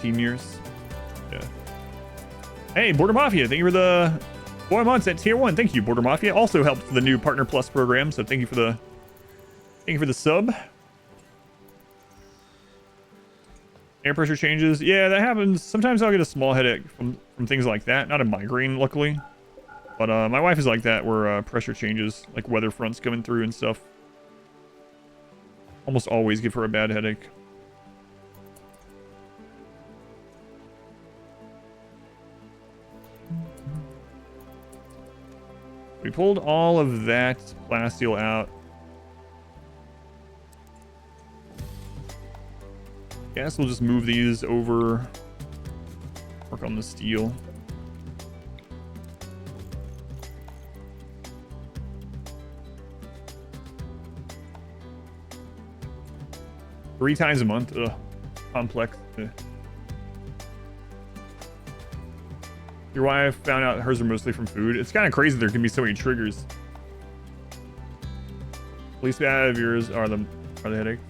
Years. Yeah. Hey, Border Mafia, thank you for the 4 months at tier 1. Thank you, Border Mafia. Also helped the new Partner Plus program, so thank you for the sub. Air pressure changes. Yeah, that happens. Sometimes I'll get a small headache from things like that. Not a migraine, luckily. But my wife is like that, where pressure changes, like weather fronts coming through and stuff. Almost always give her a bad headache. We pulled all of that plasteel out. Guess we'll just move these over. Work on the steel. Three times a month. Ugh. Complex. Ugh. Your wife found out hers are mostly from food. It's kind of crazy there can be so many triggers. Least bad of yours are the headaches.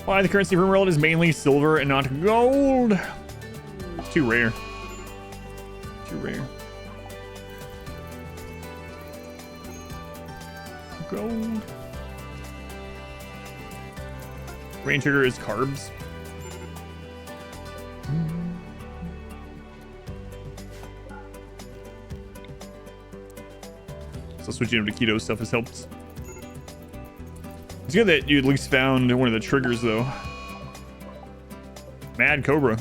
Why the currency of RimWorld is mainly silver and not gold. Too rare. Too rare. Gold. Rain sugar is carbs. So switching up to keto stuff has helped. It's good that you at least found one of the triggers, though. Mad Cobra.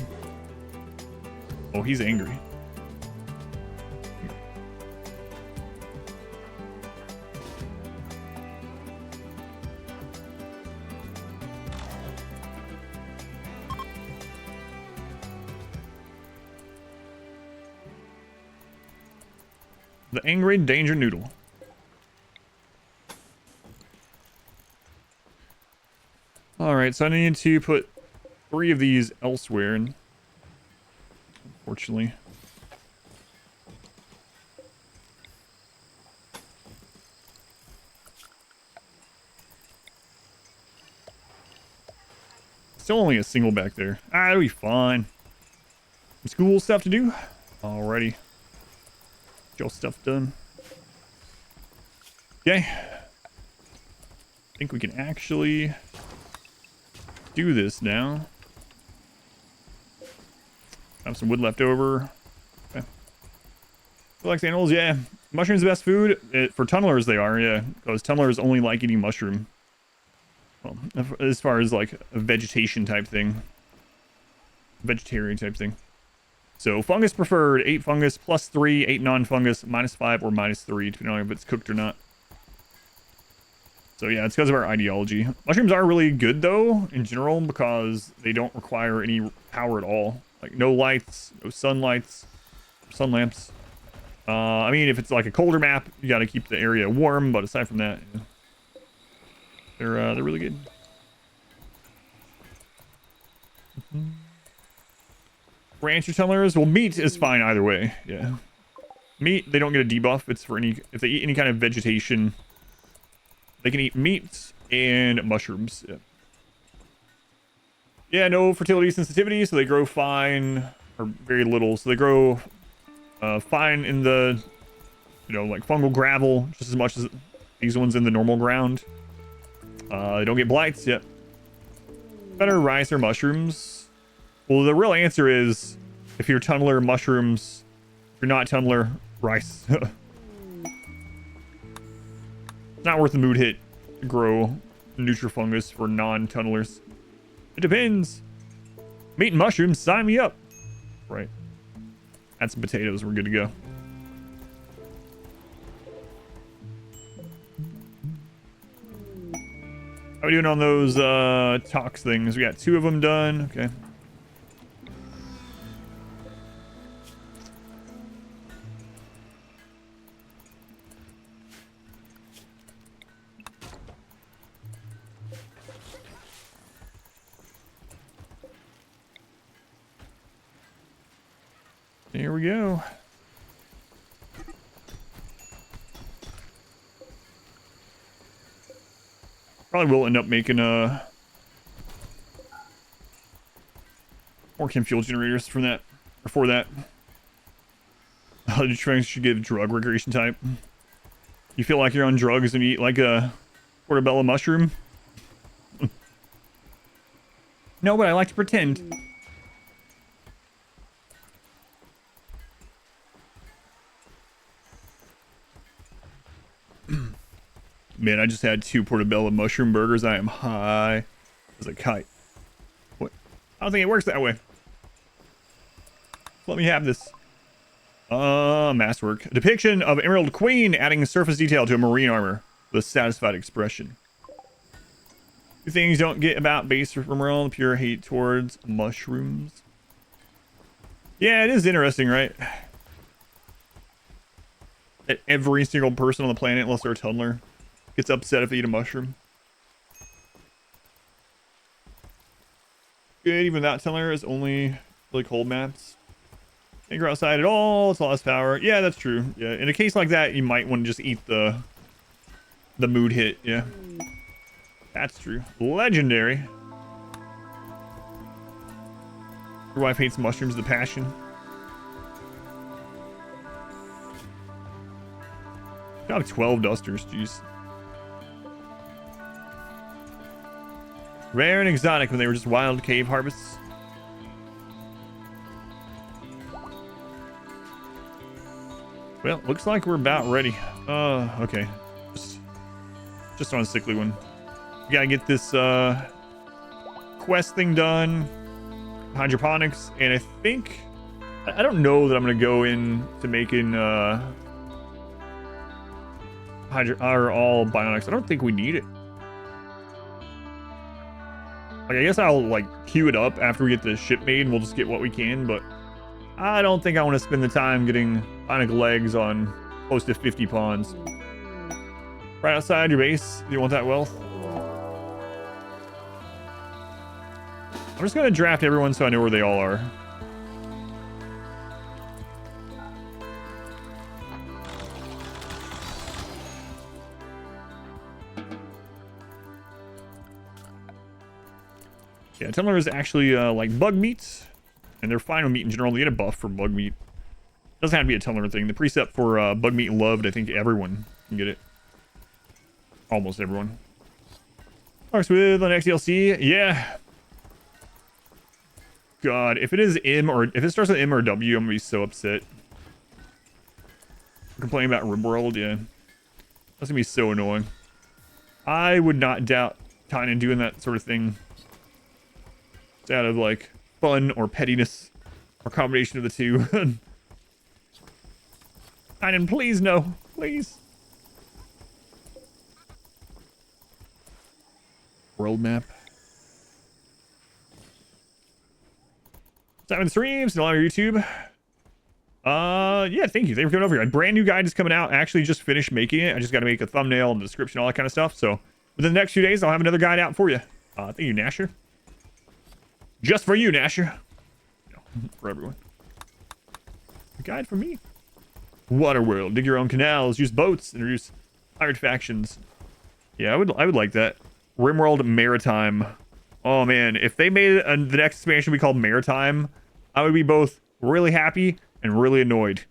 Oh, he's angry. The Angry Danger Noodle. Alright, so I need to put 3 of these elsewhere, and unfortunately. Still only a single back there. Ah, it'll be fine. School stuff to do. Alrighty. Get your stuff done. Okay. I think we can actually do this now. Have some wood left over. Okay. Like animals, yeah. Mushrooms the best food. For tunnelers they are, yeah. Because tunnelers only like eating mushroom. Well, as far as like a vegetation type thing. Vegetarian type thing. So fungus preferred, 8 fungus, +3, 8 non-fungus, -5 or -3, depending on if it's cooked or not. So yeah, it's because of our ideology. Mushrooms are really good though, in general, because they don't require any power at all. Like no lights, no sunlights, sun lamps. I mean, if it's like a colder map, you got to keep the area warm. But aside from that, yeah, they're really good. Rancher tunnelers, well, meat is fine either way. Yeah, meat they don't get a debuff. It's for any if they eat any kind of vegetation. They can eat meat and mushrooms. Yeah. Yeah, no fertility sensitivity, so they grow fine, or very little. So they grow fine in the, you know, like fungal gravel, just as much as these ones in the normal ground. They don't get blights yet. Better rice or mushrooms? Well, the real answer is, if you're tunneler, mushrooms. If you're not tunneler, rice. Not worth the mood hit to grow nutrifungus for non-tunnelers. It depends. Meat and mushrooms, sign me up. Right. Add some potatoes, we're good to go. How are we doing on those tox things? We got 2 of them done. Okay. Here we go. Probably will end up making more chem fuel generators from that, or for that. The strength should give drug recreation type. You feel like you're on drugs and you eat like a portobello mushroom? No, but I like to pretend. Man, I just had 2 portobello mushroom burgers. I am high as a kite. What? I don't think it works that way. Let me have this. Masswork. A depiction of Emerald Queen adding surface detail to a marine armor with a satisfied expression. 2 things you don't get about base from RimWorld: pure hate towards mushrooms. Yeah, it is interesting, right? That every single person on the planet, unless they're a tunneler, gets upset if they eat a mushroom. Good, even that tunneler is only really cold maps. Can't go outside at all, it's lost power. Yeah, that's true. Yeah, in a case like that, you might want to just eat the mood hit. Yeah, that's true. Legendary. Your wife hates mushrooms with a passion. Got 12 dusters, jeez. Rare and exotic when they were just wild cave harvests. Well, looks like we're about ready. Okay. Just on a sickly one. We gotta get this quest thing done. Hydroponics, and I think I don't know that I'm gonna go into making all bionics. I don't think we need it. Like, I guess I'll like queue it up after we get the ship made and we'll just get what we can, but I don't think I want to spend the time getting bionic legs on close to 50 pawns. Right outside your base, you want that wealth? I'm just gonna draft everyone so I know where they all are. Yeah, Tumbler is actually like bug meat, and they're fine with meat in general. They get a buff for bug meat. Doesn't have to be a Tumbler thing. The precept for bug meat loved, I think everyone can get it. Almost everyone. Starts with an XDLC. Yeah. God, if it is M or if it starts with M or W, I'm gonna be so upset. Complaining about RimWorld, yeah. That's gonna be so annoying. I would not doubt Tynan doing that sort of thing. It's out of like fun or pettiness or combination of the two. Tynan, please no, please. World map. 7 streams, still on your YouTube. Yeah, thank you. Thank you for coming over here. A brand new guide is coming out. I actually just finished making it. I just got to make a thumbnail and description, all that kind of stuff. So within the next few days, I'll have another guide out for you. Thank you, Nasher. Just for you, Nasher. No, for everyone. A guide for me. Waterworld. Dig your own canals. Use boats. Introduce pirate factions. Yeah, I would like that. RimWorld Maritime. Oh man, if they made the next expansion be called Maritime, I would be both really happy and really annoyed.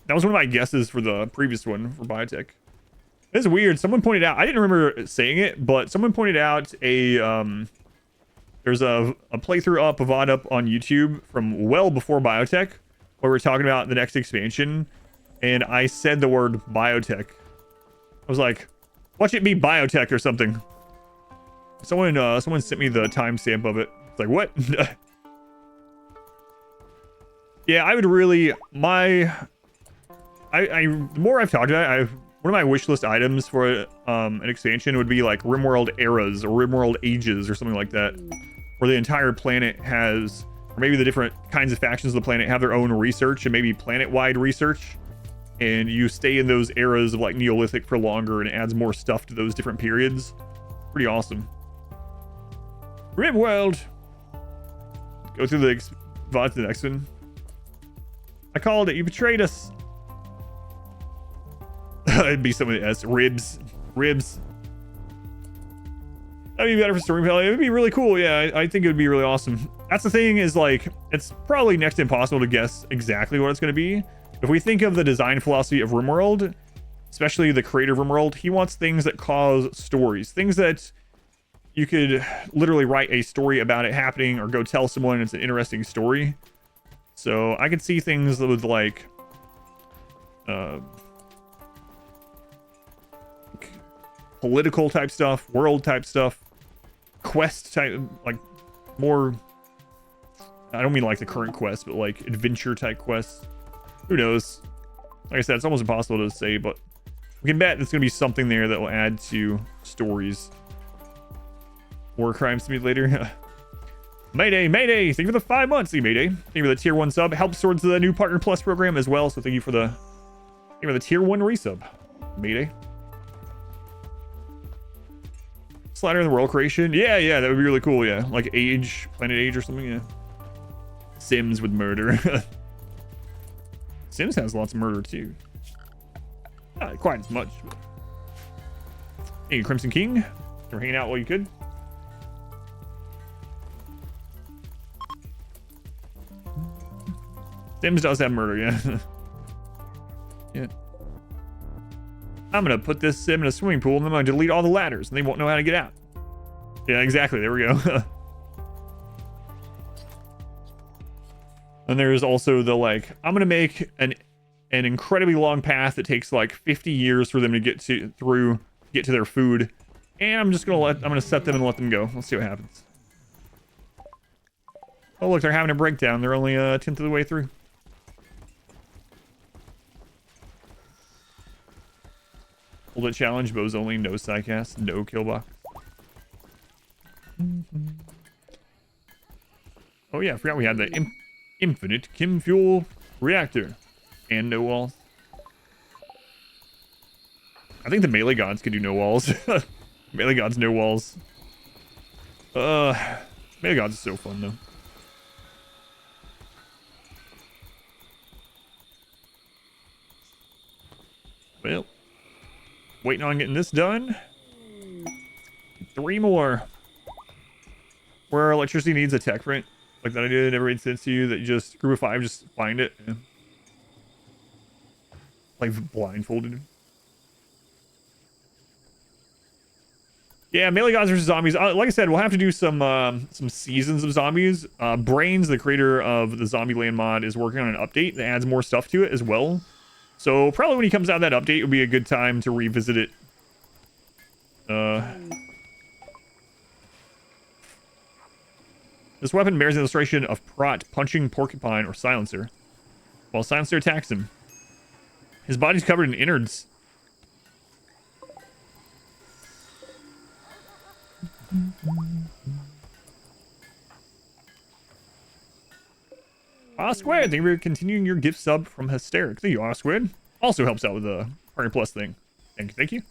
That was one of my guesses for the previous one for biotech. It's weird. Someone pointed out, I didn't remember saying it, but someone pointed out there's a playthrough up, a VOD up on YouTube from well before biotech, where we're talking about the next expansion, and I said the word biotech. I was like, watch it be biotech or something. Someone sent me the timestamp of it. It's like, what? Yeah, I would really, the more I've talked about it, one of my wish list items for an expansion would be like RimWorld Eras or RimWorld Ages or something like that, where the entire planet has, or maybe the different kinds of factions of the planet have their own research and maybe planet-wide research, and you stay in those eras of like Neolithic for longer and it adds more stuff to those different periods. Pretty awesome. RimWorld. Go through the VOD to the next one. I called it. You betrayed us. It'd be some of the S. Ribs. That'd be better for storytelling. It'd be really cool. Yeah, I think it would be really awesome. That's the thing is like, it's probably next to impossible to guess exactly what it's going to be. If we think of the design philosophy of RimWorld, especially the creator of RimWorld, he wants things that cause stories. Things that you could literally write a story about it happening or go tell someone it's an interesting story. So I could see things with like political type stuff, world type stuff, quest type, like more, I don't mean like the current quest, but like adventure type quests. Who knows? Like I said, it's almost impossible to say, but we can bet there's going to be something there that will add to stories. War Crime Simulator. Mayday, Mayday! Thank you for the 5 months, Mayday. Thank you for the tier 1 sub. Helps towards the new Partner Plus program as well, so thank you for the tier 1 resub. Mayday. Slider in the world creation. Yeah, that would be really cool, yeah. Like Age, Planet Age or something, yeah. Sims with murder. Sims has lots of murder too. Not quite as much. But... Hey, Crimson King. You're hanging out while you could. Sims does have murder, yeah. Yeah. I'm gonna put this sim in a swimming pool and I'm gonna delete all the ladders and they won't know how to get out. Yeah, exactly. There we go. And there's also the like, I'm gonna make an incredibly long path that takes like 50 years for them to get to their food, and I'm gonna set them and let them go. Let's see what happens. Oh look, they're having a breakdown. They're only a tenth of the way through. Hold it challenge, bows only, no sidecast, no killbox. Oh yeah, I forgot we had the infinite chem fuel reactor and no walls. I think the melee gods could do no walls. Melee gods, no walls. Melee gods is so fun though. Well, waiting on getting this done. 3 more. Where electricity needs a tech print, like that I did, never made sense to you. That you just group of 5, just find it. Yeah. Like blindfolded. Yeah, melee gods versus zombies. Like I said, we'll have to do some seasons of zombies. Brains, the creator of the Zombieland mod, is working on an update that adds more stuff to it as well. So probably when he comes out that update, it'll be a good time to revisit it. This weapon bears an illustration of Prot punching Porcupine or Silencer, while Silencer attacks him. His body's covered in innards. Squid, thank you for continuing your gift sub from Hysteric. Thank you, Squid. Also helps out with the Partner Plus thing. Thank you.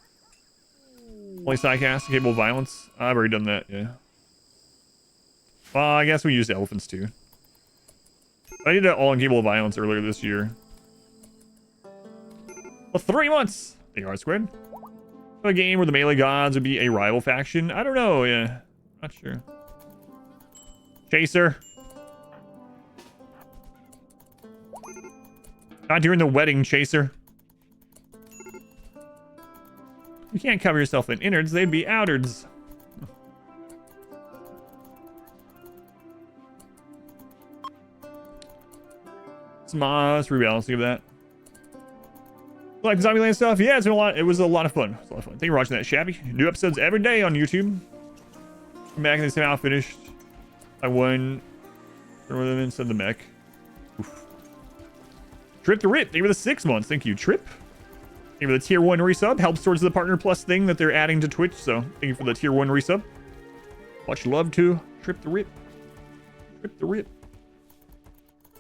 Only sidecast, capable of violence. I've already done that, yeah. Well, I guess we used elephants too. I did it all in capable of violence earlier this year. Well, 3 months! Thank you, Squid. A game where the melee gods would be a rival faction? I don't know, yeah. Not sure. Chaser. Not during the wedding, Chaser. You can't cover yourself in innards, they'd be outards. Some rebalancing of that. Like Zombieland stuff? Yeah, it's been a lot. It was a lot of fun. It's a lot of fun. Thank you for watching that, Shabby. New episodes every day on YouTube. Come back and they somehow finished. I won. Throw them inside the mech. Oof. Trip the Rip. Thank you for the 6 months. Thank you, Trip. Thank you for the tier 1 resub. Helps towards the Partner Plus thing that they're adding to Twitch. So thank you for the tier 1 resub. Much love to Trip the Rip. Trip the Rip.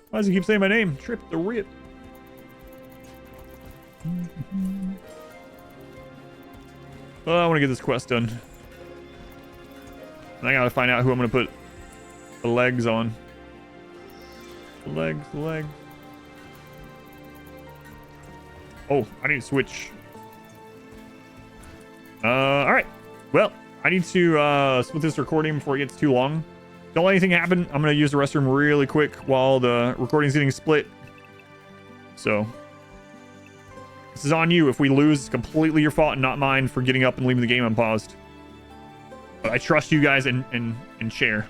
Why does he keep saying my name? Trip the Rip. Well, I want to get this quest done. And I gotta find out who I'm gonna put the legs on. The legs. Oh, I need to switch. Alright. Well, I need to split this recording before it gets too long. Don't let anything happen. I'm gonna use the restroom really quick while the recording's getting split. So this is on you. If we lose, it's completely your fault and not mine for getting up and leaving the game unpaused. But I trust you guys and share.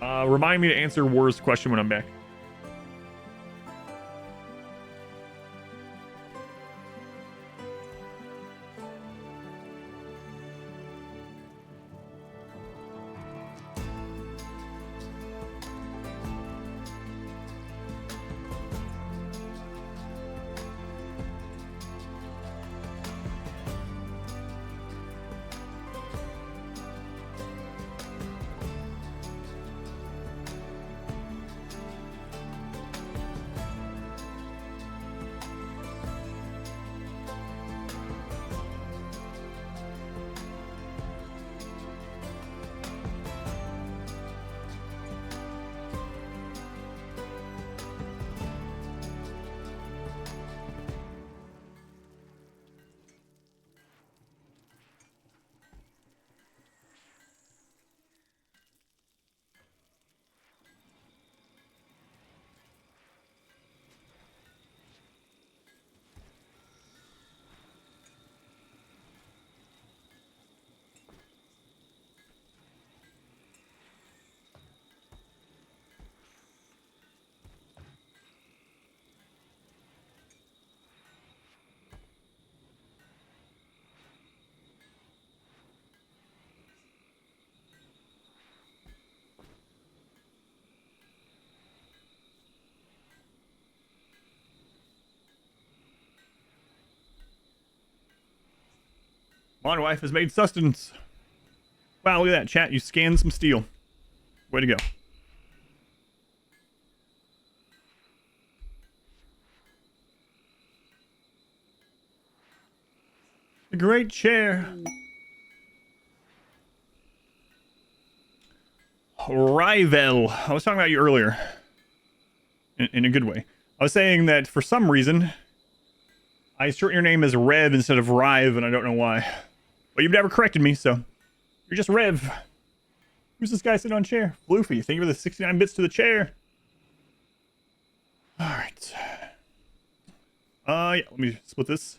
Remind me to answer War's question when I'm back. My wife has made sustenance. Wow, look at that, chat. You scanned some steel. Way to go. A great chair. Rivel. I was talking about you earlier. In a good way. I was saying that for some reason, I shorten your name as Rev instead of Rive, and I don't know why. But you've never corrected me, so you're just Rev. Who's this guy sitting on chair? Floofy. Thank you for the 69 bits to the chair. Alright. Yeah, let me split this.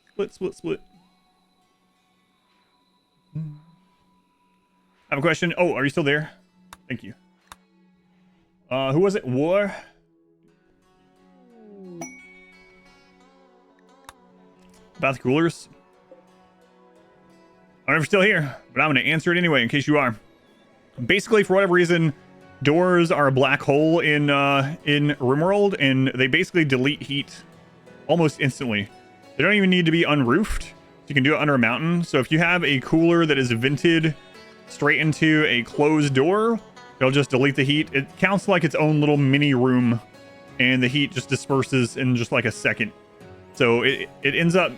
Split. I have a question. Oh, are you still there? Thank you. Who was it? War? About the coolers? I don't know if you're still here, but I'm going to answer it anyway in case you are. Basically, for whatever reason, doors are a black hole in RimWorld, and they basically delete heat almost instantly. They don't even need to be unroofed. You can do it under a mountain. So if you have a cooler that is vented straight into a closed door, it'll just delete the heat. It counts like its own little mini room, and the heat just disperses in just like a second. So it ends up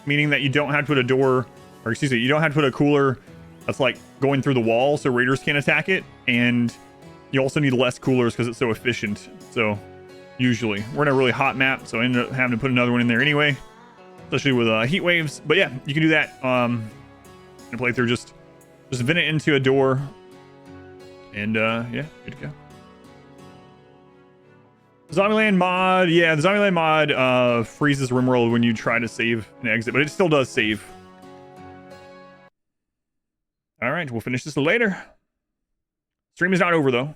meaning that you don't have to put a door, or excuse me, you don't have to put a cooler that's like going through the wall so raiders can't attack it. And you also need less coolers because it's so efficient. So usually we're in a really hot map, so I ended up having to put another one in there anyway, especially with heat waves. But yeah, you can do that in a playthrough. Just vent it into a door, and yeah, good to go. Zombieland mod, yeah, the Zombieland mod freezes RimWorld when you try to save and exit, but it still does save. All right, we'll finish this later. Stream is not over though.